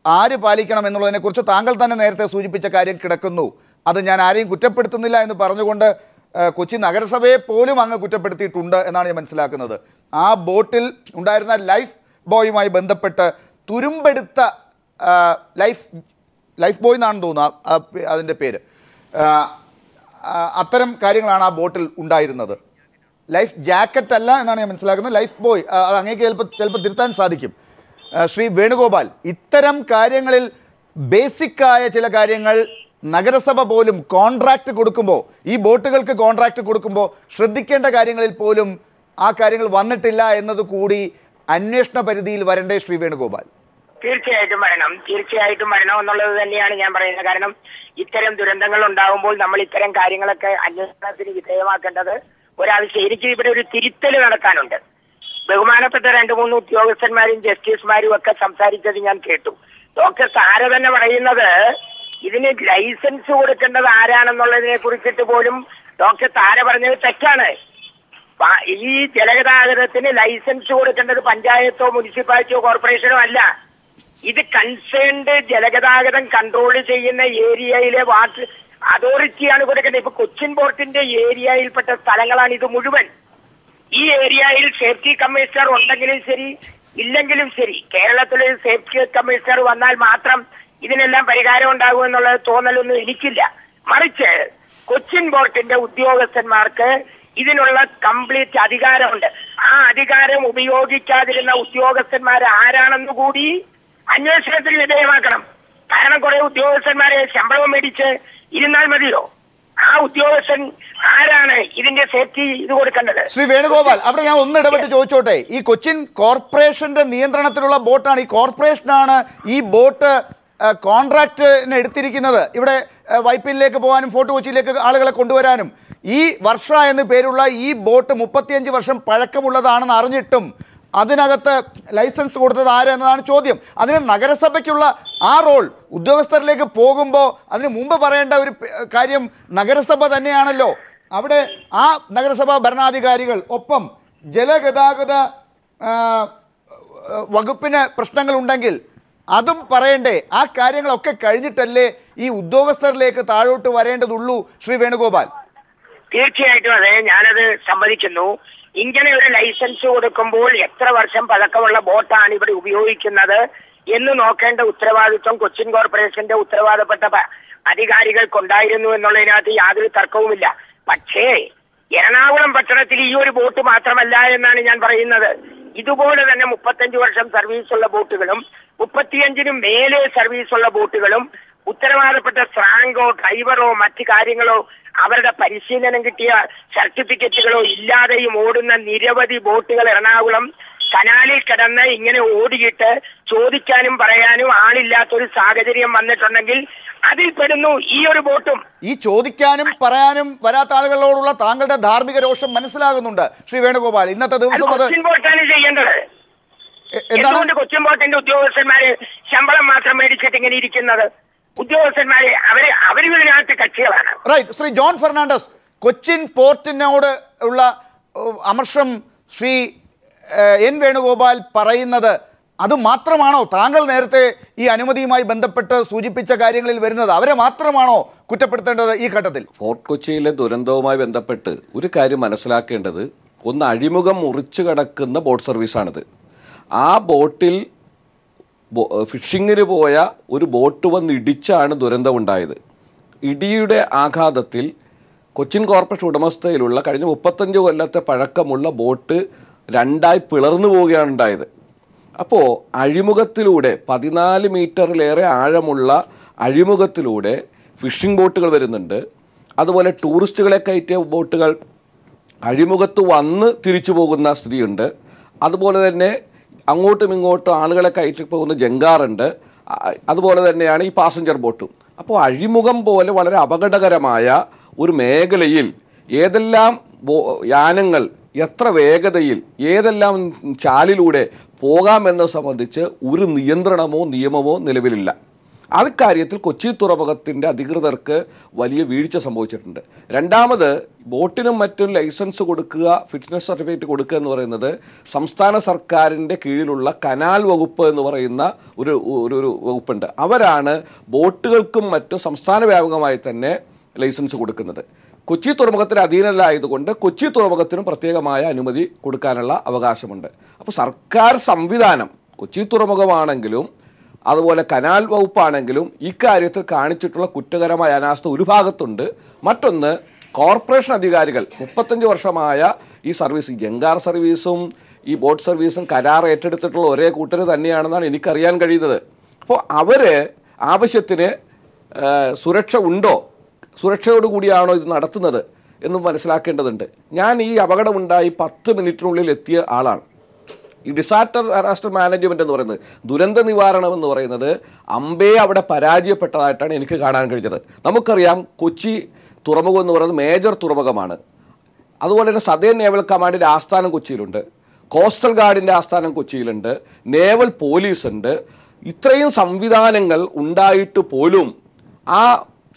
ആര് പാലിക്കണം എന്നുള്ളതിനെക്കുറിച്ച് താങ്കൾ തന്നെ നേരത്തെ സൂചിപ്പിച്ച കാര്യം കിടക്കുന്നു. അത് ഞാൻ ആരെയും കുറ്റപ്പെടുത്തുന്നില്ല എന്ന് പറഞ്ഞുകൊണ്ട് കൊച്ചി നഗരസഭയെ പോലും അങ്ങ് കുറ്റപ്പെടുത്തിയിട്ടുണ്ട് എന്നാണ് ഞാൻ മനസ്സിലാക്കുന്നത്. ആ ബോട്ടിൽ ഉണ്ടായിരുന്ന ലൈഫ് ബോയുമായി ബന്ധപ്പെട്ട് തുരുമ്പെടുത്ത ലൈഫ് ബോയ് എന്നാണ് തോന്നുന്നത് അതിൻ്റെ പേര്, അത്തരം കാര്യങ്ങളാണ് ആ ബോട്ടിൽ ഉണ്ടായിരുന്നത്. ലൈഫ് ജാക്കറ്റ് അല്ല എന്നാണ് ഞാൻ മനസ്സിലാക്കുന്നത്, ലൈഫ് ബോയ്. അത് അങ്ങേക്ക് ചിലപ്പോൾ തിരുത്താൻ സാധിക്കും. ശ്രീ വേണുഗോപാൽ, ഇത്തരം കാര്യങ്ങളിൽ ബേസിക്കായ ചില കാര്യങ്ങൾ നഗരസഭ പോലും കോൺട്രാക്റ്റ് കൊടുക്കുമ്പോൾ, ഈ ബോട്ടുകൾക്ക് കോൺട്രാക്റ്റ് കൊടുക്കുമ്പോൾ ശ്രദ്ധിക്കേണ്ട കാര്യങ്ങളിൽ പോലും ആ കാര്യങ്ങൾ വന്നിട്ടില്ല എന്നത് കൂടി അന്വേഷണ പരിധിയിൽ വരണ്ടേ ശ്രീ വേണുഗോപാൽ? തീർച്ചയായിട്ടും വരണം എന്നുള്ളത് തന്നെയാണ് ഞാൻ പറയുന്നത്. കാരണം ഇത്തരം ദുരന്തങ്ങൾ ഉണ്ടാകുമ്പോൾ നമ്മൾ ഇത്തരം കാര്യങ്ങളൊക്കെ അന്വേഷണത്തിന് വിധേയമാക്കേണ്ടത് ഒരാവശ്യം. എനിക്ക് ഇവിടെ ഒരു തിരുത്തൽ നടത്താനുണ്ട്. ബഹുമാനപ്പെട്ട 2-3 ഉദ്യോഗസ്ഥന്മാരും ജസ്റ്റിസുമാരും ഒക്കെ സംസാരിച്ചത് ഞാൻ കേട്ടു. ഡോക്ടർ താര തന്നെ പറയുന്നത് ഇതിന് ലൈസൻസ് കൊടുക്കേണ്ടത് ആരാണെന്നുള്ളതിനെ കുറിച്ചിട്ട് പോലും ഡോക്ടർ താര പറഞ്ഞത് തെറ്റാണ്. ഈ ജലഗതാഗതത്തിന് ലൈസൻസ് കൊടുക്കേണ്ടത് പഞ്ചായത്തോ മുനിസിപ്പാലിറ്റിയോ കോർപ്പറേഷനോ അല്ല. ഇത് കൺസേൺഡ് ജലഗതാഗതം കൺട്രോൾ ചെയ്യുന്ന ഏരിയയിലെ വാട്ടർ അതോറിറ്റിയാണ് കൊടുക്കേണ്ടത്. ഇപ്പൊ കൊച്ചിൻ പോർട്ടിന്റെ ഏരിയയിൽപ്പെട്ട സ്ഥലങ്ങളാണ് ഇത് മുഴുവൻ. ഈ ഏരിയയിൽ സേഫ്റ്റി കമ്മീഷണർ ഉണ്ടെങ്കിലും ശരി ഇല്ലെങ്കിലും ശരി, കേരളത്തിലെ സേഫ്റ്റി കമ്മീഷണർ വന്നാൽ മാത്രം ഇതിനെല്ലാം പരിഹാരം ഉണ്ടാകുമെന്നുള്ള തോന്നലൊന്നും എനിക്കില്ല. മറിച്ച് കൊച്ചിൻ പോർട്ടിന്റെ ഉദ്യോഗസ്ഥന്മാർക്ക് ഇതിനുള്ള കംപ്ലീറ്റ് അധികാരമുണ്ട്. ആ അധികാരം ഉപയോഗിക്കാതിരുന്ന ഉദ്യോഗസ്ഥന്മാർ ആരാണെന്ന് കൂടി അന്വേഷണത്തിന് വിധേയമാക്കണം. കാരണം കുറെ ഉദ്യോഗസ്ഥന്മാരെ ശമ്പളം മേടിച്ച് ഇരുന്നാൽ മതിയോ? ആ ഉദ്യോഗസ്ഥൻ ആരാണ് ഇതിന്റെ സേഫ്റ്റി ഇത് കൊടുക്കേണ്ടത്? ശ്രീ വേണുഗോപാൽ, അവിടെ ഞാൻ ഒന്ന് ഇടപെട്ട് ചോദിച്ചോട്ടെ. ഈ കൊച്ചിൻ കോർപ്പറേഷന്റെ നിയന്ത്രണത്തിലുള്ള ബോട്ടാണ്, ഈ കോർപ്പറേഷനാണ് ഈ ബോട്ട് കോൺട്രാക്റ്റിന് എടുത്തിരിക്കുന്നത്. ഇവിടെ വൈപ്പിനിലേക്ക് പോകാനും ഫോർട്ട് കൊച്ചിയിലേക്ക് ആളുകളെ കൊണ്ടുവരാനും ഈ വർഷ എന്ന് പേരുള്ള ഈ ബോട്ട് 35 വർഷം പഴക്കമുള്ളതാണെന്ന് അറിഞ്ഞിട്ടും അതിനകത്ത് ലൈസൻസ് കൊടുത്തത് ആര് എന്നതാണ് ചോദ്യം. അതിന് നഗരസഭയ്ക്കുള്ള ആ റോൾ ഉദ്യോഗസ്ഥരിലേക്ക് പോകുമ്പോൾ അതിന് മുമ്പ് പറയേണ്ട ഒരു കാര്യം നഗരസഭ തന്നെയാണല്ലോ. അവിടെ ആ നഗരസഭാ ഭരണാധികാരികൾ ഒപ്പം ജലഗതാഗത വകുപ്പിന് പ്രശ്നങ്ങളുണ്ടെങ്കിൽ അതും പറയണ്ടേ? ആ കാര്യങ്ങളൊക്കെ കഴിഞ്ഞിട്ടല്ലേ ഈ ഉദ്യോഗസ്ഥരിലേക്ക് താഴോട്ട് വരേണ്ടതുള്ളൂ ശ്രീ വേണുഗോപാൽ? തീർച്ചയായിട്ടും അതെ, ഞാനത് സമ്മതിക്കുന്നു. ഇങ്ങനെ ഒരു ലൈസൻസ് കൊടുക്കുമ്പോൾ എത്ര വർഷം പഴക്കമുള്ള ബോട്ടാണ് ഇവിടെ ഉപയോഗിക്കുന്നത് എന്ന് നോക്കേണ്ട ഉത്തരവാദിത്വം കൊച്ചിൻ കോർപ്പറേഷന്റെ ഉത്തരവാദപ്പെട്ട അധികാരികൾക്കുണ്ടായിരുന്നു എന്നുള്ളതിനകത്ത് യാതൊരു തർക്കവുമില്ല. പക്ഷേ എറണാകുളം പട്ടണത്തിൽ ഈ ഒരു ബോട്ട് മാത്രമല്ല എന്നാണ് ഞാൻ പറയുന്നത്. ഇതുപോലെ തന്നെ 35 വർഷം സർവീസുള്ള ബോട്ടുകളും 35-നും മേലെ സർവീസുള്ള ബോട്ടുകളും ഉത്തരവാദപ്പെട്ട സ്രാങ്കോ ഡ്രൈവറോ മറ്റു കാര്യങ്ങളോ അവരുടെ പരിശീലനം കിട്ടിയ സർട്ടിഫിക്കറ്റുകളോ ഇല്ലാതെയും ഓടുന്ന നിരവധി ബോട്ടുകൾ എറണാകുളം കനാലിൽ കിടന്ന് ഇങ്ങനെ ഓടിയിട്ട് ചോദിക്കാനും പറയാനും ആളില്ലാത്തൊരു സാഹചര്യം വന്നിട്ടുണ്ടെങ്കിൽ അതിൽ പെടുന്നു ഈ ഒരു ബോട്ടും. ഈ ചോദിക്കാനും പറയാനും വരാത്ത ആളുകളോടുള്ള താങ്കളുടെ ധാർമ്മിക രോഷം മനസ്സിലാകുന്നുണ്ട് ശ്രീ വേണുഗോപാൽ. ഇന്നത്തെ ദിവസം കൊച്ചിൻ ബോട്ടാണ് ചെയ്യേണ്ടത്. എന്തുകൊണ്ട് കൊച്ചിൻ ബോട്ടിന്റെ ഉദ്യോഗസ്ഥന്മാര് ശമ്പളം മാത്രം മേടിച്ചിട്ട് ഇങ്ങനെ ഇരിക്കുന്നത്? ഉദ്യോഗസ്ഥന്മാരെ അവര് ഇതിനകത്ത് കക്ഷികളാണ്. റൈറ്റ്. ശ്രീ ജോൺ ഫെർണാണ്ടസ്, കൊച്ചിൻ പോർട്ടിനോട് ഉള്ള അമർഷം ശ്രീ എൻ വേണുഗോപാൽ പറയുന്നത് അത് മാത്രമാണോ താങ്കൾ നേരത്തെ ഈ അനുമതിയുമായി ബന്ധപ്പെട്ട് സൂചിപ്പിച്ച കാര്യങ്ങളിൽ വരുന്നത്? അവരെ മാത്രമാണോ കുറ്റപ്പെടുത്തേണ്ടത് ഈ ഘട്ടത്തിൽ? ഫോർട്ട് കൊച്ചിയിലെ ദുരന്തവുമായി ബന്ധപ്പെട്ട് ഒരു കാര്യം മനസ്സിലാക്കേണ്ടത്, ഒന്ന് അഴിമുഖം മുറിച്ചു കടക്കുന്ന ബോട്ട് സർവീസാണിത്. ആ ബോട്ടിൽ ഫിഷിങ്ങിന് പോയ ഒരു ബോട്ട് വന്ന് ഇടിച്ചാണ് ദുരന്തമുണ്ടായത്. ഇടിയുടെ ആഘാതത്തിൽ കൊച്ചിൻ കോർപ്പറേഷൻ ഉടമസ്ഥയിലുള്ള കഴിഞ്ഞ 35 കൊല്ലത്തെ പഴക്കമുള്ള ബോട്ട് രണ്ടായി പിളർന്നു പോവുകയാണ് ഉണ്ടായത്. അപ്പോൾ അഴിമുഖത്തിലൂടെ 14 മീറ്ററിലേറെ ആഴമുള്ള അഴിമുഖത്തിലൂടെ ഫിഷിംഗ് ബോട്ടുകൾ വരുന്നുണ്ട്. അതുപോലെ ടൂറിസ്റ്റുകളെ കയറ്റിയ ബോട്ടുകൾ അഴിമുഖത്ത് വന്ന് തിരിച്ചു പോകുന്ന സ്ഥിതിയുണ്ട്. അതുപോലെ തന്നെ അങ്ങോട്ടും ഇങ്ങോട്ടും ആളുകളെ കയറ്റി പോകുന്ന ജങ്കാറുണ്ട്. അതുപോലെ തന്നെയാണ് ഈ പാസഞ്ചർ ബോട്ടും. അപ്പോൾ അഴിമുഖം പോലെ വളരെ അപകടകരമായ ഒരു മേഖലയിൽ ഏതെല്ലാം യാനങ്ങൾ എത്ര വേഗതയിൽ ഏതെല്ലാം ചാലിലൂടെ പോകാമെന്നത് സംബന്ധിച്ച് ഒരു നിയന്ത്രണമോ നിയമമോ നിലവിലില്ല. അക്കാര്യത്തിൽ കൊച്ചി തുറമുഖത്തിൻ്റെ അധികൃതർക്ക് വലിയ വീഴ്ച സംഭവിച്ചിട്ടുണ്ട്. രണ്ടാമത്, ബോട്ടിനും മറ്റും ലൈസൻസ് കൊടുക്കുക, ഫിറ്റ്നസ് സർട്ടിഫിക്കറ്റ് കൊടുക്കുക എന്ന് പറയുന്നത് സംസ്ഥാന സർക്കാരിൻ്റെ കീഴിലുള്ള കനാൽ വകുപ്പ് എന്ന് പറയുന്ന ഒരു വകുപ്പുണ്ട്. അവരാണ് ബോട്ടുകൾക്കും മറ്റും സംസ്ഥാന വ്യാപകമായി തന്നെ ലൈസൻസ് കൊടുക്കുന്നത്. കൊച്ചി തുറമുഖത്തിന് അധീനതയിലായതുകൊണ്ട് കൊച്ചി തുറമുഖത്തിനും പ്രത്യേകമായ അനുമതി കൊടുക്കാനുള്ള അവകാശമുണ്ട്. അപ്പോൾ സർക്കാർ സംവിധാനം കൊച്ചി തുറമുഖമാണെങ്കിലും അതുപോലെ കനാൽ വകുപ്പാണെങ്കിലും ഇക്കാര്യത്തിൽ കാണിച്ചിട്ടുള്ള കുറ്റകരമായ അനാസ്ഥ ഒരു ഭാഗത്തുണ്ട്. മറ്റൊന്ന്, കോർപ്പറേഷൻ അധികാരികൾ 35 വർഷമായ ഈ സർവീസ്, ജങ്കാർ സർവീസും ഈ ബോട്ട് സർവീസും കരാർ ഏറ്റെടുത്തിട്ടുള്ള ഒരേ കൂട്ടർ തന്നെയാണെന്നാണ് എനിക്കറിയാൻ കഴിയുന്നത്. അപ്പോൾ അവർ ആവശ്യത്തിന് സുരക്ഷ ഉണ്ടോ, സുരക്ഷയോടുകൂടിയാണോ ഇത് നടത്തുന്നത് എന്ന് മനസ്സിലാക്കേണ്ടതുണ്ട്. ഞാൻ ഈ അപകടമുണ്ടായി 10 മിനിറ്റിനുള്ളിൽ എത്തിയ ആളാണ്. ഈ ഡിസാസ്റ്റർ മാനേജ്മെൻറ്റ് എന്ന് പറയുന്നത്, ദുരന്ത നിവാരണം എന്ന് പറയുന്നത് അമ്പേ അവിടെ പരാജയപ്പെട്ടതായിട്ടാണ് എനിക്ക് കാണാൻ കഴിഞ്ഞത്. നമുക്കറിയാം കൊച്ചി തുറമുഖം എന്ന് പറയുന്നത് മേജർ തുറമുഖമാണ്. അതുപോലെ തന്നെ സദേൺ നേവൽ കമാൻഡിൻ്റെ ആസ്ഥാനം കൊച്ചിയിലുണ്ട്, കോസ്റ്റൽ ഗാർഡിൻ്റെ ആസ്ഥാനം കൊച്ചിയിലുണ്ട്, നേവൽ പോലീസ് ഉണ്ട്. ഇത്രയും സംവിധാനങ്ങൾ ഉണ്ടായിട്ട് പോലും ആ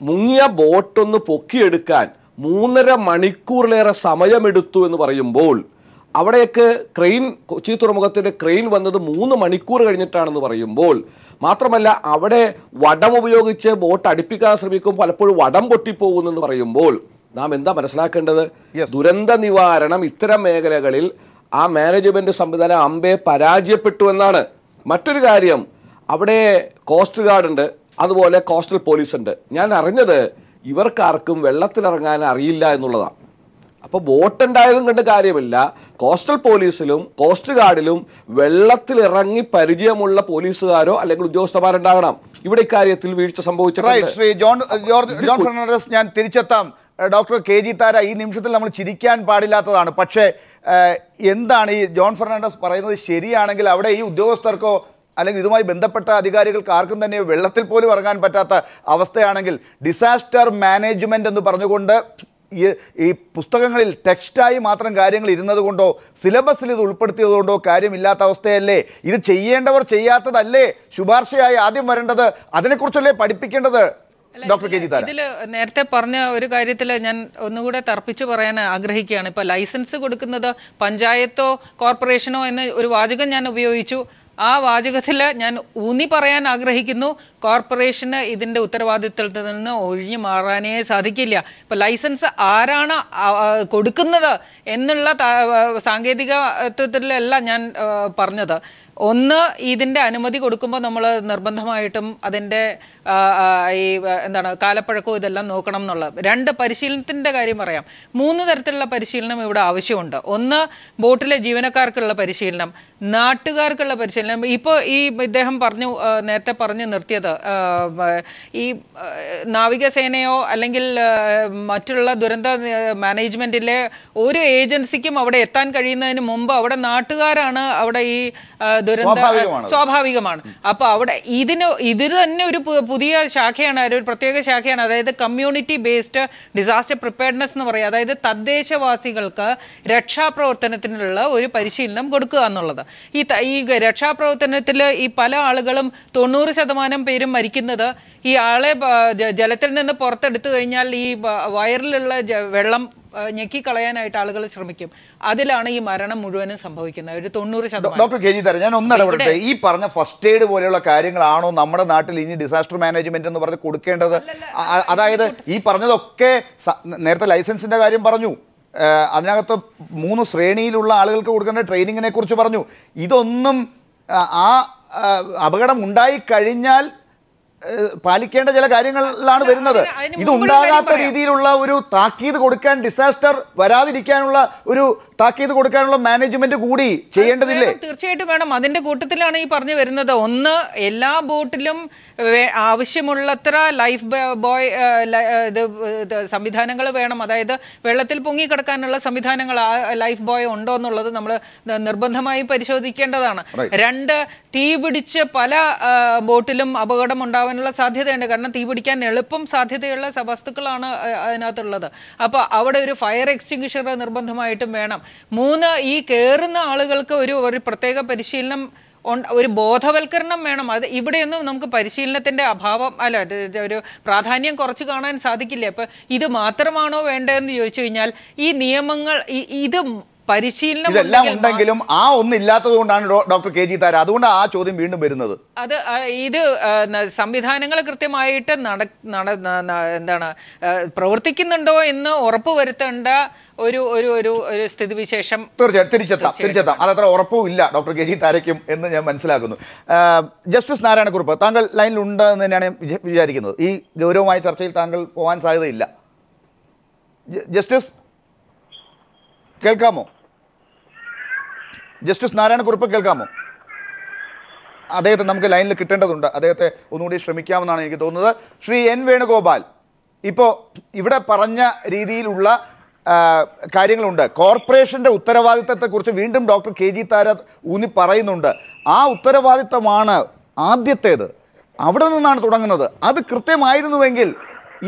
മുങ്ങിയ ബോട്ടൊന്ന് പൊക്കിയെടുക്കാൻ 3.5 മണിക്കൂറിലേറെ സമയമെടുത്തു എന്ന് പറയുമ്പോൾ, അവിടേക്ക് ക്രെയിൻ, കൊച്ചി തുറമുഖത്തിൻ്റെ ക്രെയിൻ വന്നത് 3 മണിക്കൂർ കഴിഞ്ഞിട്ടാണെന്ന് പറയുമ്പോൾ, മാത്രമല്ല അവിടെ വടം ഉപയോഗിച്ച് ബോട്ട് അടുപ്പിക്കാൻ ശ്രമിക്കും, പലപ്പോഴും വടം പൊട്ടിപ്പോകുന്നെന്ന് പറയുമ്പോൾ നാം എന്താ മനസ്സിലാക്കേണ്ടത്? ദുരന്ത നിവാരണം ഇത്തരം മേഖലകളിൽ ആ മാനേജ്മെൻറ്റ് സംവിധാനം അമ്പേ പരാജയപ്പെട്ടു എന്നാണ്. മറ്റൊരു കാര്യം, അവിടെ കോസ്റ്റ് ഗാർഡ് ഉണ്ട്, അതുപോലെ കോസ്റ്റൽ പോലീസ് ഉണ്ട്. ഞാൻ അറിഞ്ഞത് ഇവർക്കാർക്കും വെള്ളത്തിലിറങ്ങാൻ അറിയില്ല എന്നുള്ളതാണ്. അപ്പോൾ ബോട്ട് ഉണ്ടായതും കണ്ട് കാര്യമില്ല, കോസ്റ്റൽ പോലീസിലും കോസ്റ്റ് ഗാർഡിലും വെള്ളത്തിലിറങ്ങി പരിചയമുള്ള പോലീസുകാരോ അല്ലെങ്കിൽ ഉദ്യോഗസ്ഥന്മാരുണ്ടാകണം. ഇവിടെ ഇക്കാര്യത്തിൽ വീഴ്ച സംഭവിച്ചിട്ടുണ്ട്. ശ്രീ ജോൺ ഫെർണാണ്ടസ്, ഞാൻ തിരിച്ചെത്താം. ഡോക്ടർ KG താര, ഈ നിമിഷത്തിൽ നമ്മൾ ചിരിക്കാൻ പാടില്ലാത്തതാണ്. പക്ഷേ എന്താണ് ഈ ജോൺ ഫെർണാണ്ടസ് പറയുന്നത് ശരിയാണെങ്കിൽ അവിടെ ഈ ഉദ്യോഗസ്ഥർക്കോ അല്ലെങ്കിൽ ഇതുമായി ബന്ധപ്പെട്ട അധികാരികൾക്ക് ആർക്കും തന്നെ വെള്ളത്തിൽ പോലും ഇറങ്ങാൻ പറ്റാത്ത അവസ്ഥയാണെങ്കിൽ ഡിസാസ്റ്റർ മാനേജ്മെൻറ്റ് എന്ന് പറഞ്ഞുകൊണ്ട് ഈ പുസ്തകങ്ങളിൽ ടെക്സ്റ്റായി മാത്രം കാര്യങ്ങൾ ഇരുന്നത് കൊണ്ടോ സിലബസിൽ ഇത് ഉൾപ്പെടുത്തിയത് കൊണ്ടോ കാര്യമില്ലാത്ത അവസ്ഥയല്ലേ? ഇത് ചെയ്യേണ്ടവർ ചെയ്യാത്തതല്ലേ ശുപാർശയായി ആദ്യം വരേണ്ടത്? അതിനെക്കുറിച്ചല്ലേ പഠിപ്പിക്കേണ്ടത്? ഡോക്ടർ KG താര, ഇതിൽ നേരത്തെ പറഞ്ഞ ഒരു കാര്യത്തിൽ ഞാൻ ഒന്നുകൂടെ തർപ്പിച്ച് പറയാൻ ആഗ്രഹിക്കുകയാണ്. ഇപ്പോൾ ലൈസൻസ് കൊടുക്കുന്നത് പഞ്ചായത്തോ കോർപ്പറേഷനോ എന്ന ഒരു വാചകം ഞാൻ ഉപയോഗിച്ചു. ആ വാചകത്തിൽ ഞാൻ ഊന്നി പറയാൻ ആഗ്രഹിക്കുന്നു, കോർപ്പറേഷന് ഇതിൻ്റെ ഉത്തരവാദിത്തത്തിൽ നിന്ന് ഒഴിഞ്ഞു മാറാനേ സാധിക്കില്ല. ഇപ്പോൾ ലൈസൻസ് ആരാണ് കൊടുക്കുന്നത് എന്നുള്ള സാങ്കേതികത്വത്തിലല്ല ഞാൻ പറഞ്ഞത്. ഒന്ന്, ഇതിൻ്റെ അനുമതി കൊടുക്കുമ്പോൾ നമ്മൾ നിർബന്ധമായിട്ടും അതിൻ്റെ ഈ എന്താണ് കാലപ്പഴക്കവും ഇതെല്ലാം നോക്കണം എന്നുള്ളത്. 2, പരിശീലനത്തിൻ്റെ കാര്യം പറയാം. 3 തരത്തിലുള്ള പരിശീലനം ഇവിടെ ആവശ്യമുണ്ട്. ഒന്ന്, ബോട്ടിലെ ജീവനക്കാർക്കുള്ള പരിശീലനം, നാട്ടുകാർക്കുള്ള പരിശീലനം. ഇപ്പോൾ ഈ ഇദ്ദേഹം നേരത്തെ പറഞ്ഞു നിർത്തിയത് ഈ നാവികസേനയോ അല്ലെങ്കിൽ മറ്റുള്ള ദുരന്ത മാനേജ്മെൻറ്റിലെ ഒരു ഏജൻസിക്കും അവിടെ എത്താൻ കഴിയുന്നതിന് മുമ്പ് അവിടെ നാട്ടുകാരാണ് അവിടെ ഈ ദുരന്ത സ്വാഭാവികമാണ്. അപ്പോൾ അവിടെ ഇതിന് തന്നെ ഒരു പുതിയ ശാഖയാണ്, ഒരു പ്രത്യേക ശാഖയാണ്. അതായത് കമ്മ്യൂണിറ്റി ബേസ്ഡ് ഡിസാസ്റ്റർ പ്രിപ്പയർഡ്നെസ് എന്ന് പറയുക. അതായത് തദ്ദേശവാസികൾക്ക് രക്ഷാപ്രവർത്തനത്തിനുള്ള ഒരു പരിശീലനം കൊടുക്കുക എന്നുള്ളത്. ഈ രക്ഷാപ്രവർത്തനത്തിൽ ഈ പല ആളുകളും 90% പേരും മരിക്കുന്നത് ഈ ആളെ ജലത്തിൽ നിന്ന് പുറത്തെടുത്തു കഴിഞ്ഞാൽ ഈ വയറിലുള്ള വെള്ളം ഞെക്കിക്കളയാനായിട്ട് ആളുകൾ ശ്രമിക്കും. അതിലാണ് ഈ മരണം മുഴുവനും സംഭവിക്കുന്നത്. ഒരു 90%. ഡോക്ടർ കെ ജി താര, ഞാൻ ഒന്ന് ഇടപെടട്ടെ. ഈ പറഞ്ഞ ഫസ്റ്റ് എയ്ഡ് പോലെയുള്ള കാര്യങ്ങളാണോ നമ്മുടെ നാട്ടിൽ ഇനി ഡിസാസ്റ്റർ മാനേജ്മെന്റ് എന്ന് പറഞ്ഞ് കൊടുക്കേണ്ടത്? അതായത് ഈ പറഞ്ഞതൊക്കെ നേരത്തെ ലൈസൻസിന്റെ കാര്യം പറഞ്ഞു, അതിനകത്ത് 3 ശ്രേണിയിലുള്ള ആളുകൾക്ക് കൊടുക്കേണ്ട ട്രെയിനിങ്ങിനെ കുറിച്ച് പറഞ്ഞു. ഇതൊന്നും ആ അപകടം ഉണ്ടായി കഴിഞ്ഞാൽ പാലിക്കേണ്ട ചില കാര്യങ്ങളിലാണ് വരുന്നത്. ഇതുണ്ടാകാത്ത രീതിയിലുള്ള ഒരു താക്കീത് കൊടുക്കാൻ, ഡിസാസ്റ്റർ വരാതിരിക്കാനുള്ള ഒരു താക്കീത് കൊടുക്കാനുള്ള മാനേജ്മെന്റ് കൂടി ചെയ്യേണ്ടതില്ലേ? തീർച്ചയായിട്ടും വേണം. അതിന്റെ കൂട്ടത്തിലാണ് ഈ പറഞ്ഞു വരുന്നത്. ഒന്ന്, എല്ലാ ബോട്ടിലും ആവശ്യമുള്ളത്ര ലൈഫ് ബോയ് സംവിധാനങ്ങൾ വേണം. അതായത് വെള്ളത്തിൽ പൊങ്ങിക്കിടക്കാനുള്ള സംവിധാനങ്ങൾ ലൈഫ് ബോയ് ഉണ്ടോ എന്നുള്ളത് നമ്മൾ നിർബന്ധമായും പരിശോധിക്കേണ്ടതാണ്. 2, തീ പിടിച്ച് പല ബോട്ടിലും അപകടം ഉണ്ടാവാനുള്ള സാധ്യതയുണ്ട്. കാരണം തീ പിടിക്കാൻ എളുപ്പം സാധ്യതയുള്ള വസ്തുക്കളാണ് അതിനകത്തുള്ളത്. അപ്പോൾ അവിടെ ഒരു ഫയർ എക്സ്റ്റിങ്ക്വിഷർ നിർബന്ധമായിട്ടും വേണം. 3, ഈ കയറുന്ന ആളുകൾക്ക് ഒരു പ്രത്യേക പരിശീലനം, ഒരു ബോധവൽക്കരണം വേണം. അത് ഇവിടെയൊന്നും നമുക്ക് പരിശീലനത്തിൻ്റെ അഭാവം ഒരു പ്രാധാന്യം കുറച്ച് കാണാൻ സാധിക്കില്ല. അപ്പം ഇത് മാത്രമാണോ വേണ്ടതെന്ന് ചോദിച്ചു കഴിഞ്ഞാൽ ഈ നിയമങ്ങൾ ഇത് പരിശീലനം ഇതെല്ലാം ഉണ്ടെങ്കിലും ആ ഒന്നില്ലാത്തത് കൊണ്ടാണ് ഡോക്ടർ കെ ജി താര, അതുകൊണ്ടാണ് ആ ചോദ്യം വീണ്ടും വരുന്നത്. അത് ഇത് സംവിധാനങ്ങൾ കൃത്യമായിട്ട് എന്താണ് പ്രവർത്തിക്കുന്നുണ്ടോ എന്ന് ഉറപ്പുവരുത്തേണ്ട ഒരു ഒരു ഒരു ഒരു സ്ഥിതിവിശേഷം തീർച്ചയായിട്ടും തിരിച്ചെത്താം. അതത്ര ഉറപ്പും ഇല്ല ഡോക്ടർ കെ ജി താരയ്ക്കും എന്ന് ഞാൻ മനസ്സിലാക്കുന്നു. ജസ്റ്റിസ് നാരായണക്കുറുപ്പ്, താങ്കൾ ലൈനിലുണ്ട് എന്ന് തന്നെയാണ് വിചാരിക്കുന്നത്. ഈ ഗൗരവമായ ചർച്ചയിൽ താങ്കൾ പോകാൻ സാധ്യതയില്ല. ജസ്റ്റിസ് കേൾക്കാമോ? ജസ്റ്റിസ് നാരായണക്കുറുപ്പ് കേൾക്കാമോ? അദ്ദേഹത്തെ നമുക്ക് ലൈനിൽ കിട്ടേണ്ടതുണ്ട്. അദ്ദേഹത്തെ ഒന്നുകൂടി ശ്രമിക്കാമെന്നാണ് എനിക്ക് തോന്നുന്നത്. ശ്രീ എൻ വേണുഗോപാൽ, ഇപ്പോൾ ഇവിടെ പറഞ്ഞ രീതിയിലുള്ള കാര്യങ്ങളുണ്ട്. കോർപ്പറേഷൻ്റെ ഉത്തരവാദിത്തത്തെക്കുറിച്ച് വീണ്ടും ഡോക്ടർ കെ ജി താര ഊന്നി പറയുന്നുണ്ട്. ആ ഉത്തരവാദിത്തമാണ് ആദ്യത്തേത്, അവിടെ നിന്നാണ് തുടങ്ങുന്നത്. അത് കൃത്യമായിരുന്നുവെങ്കിൽ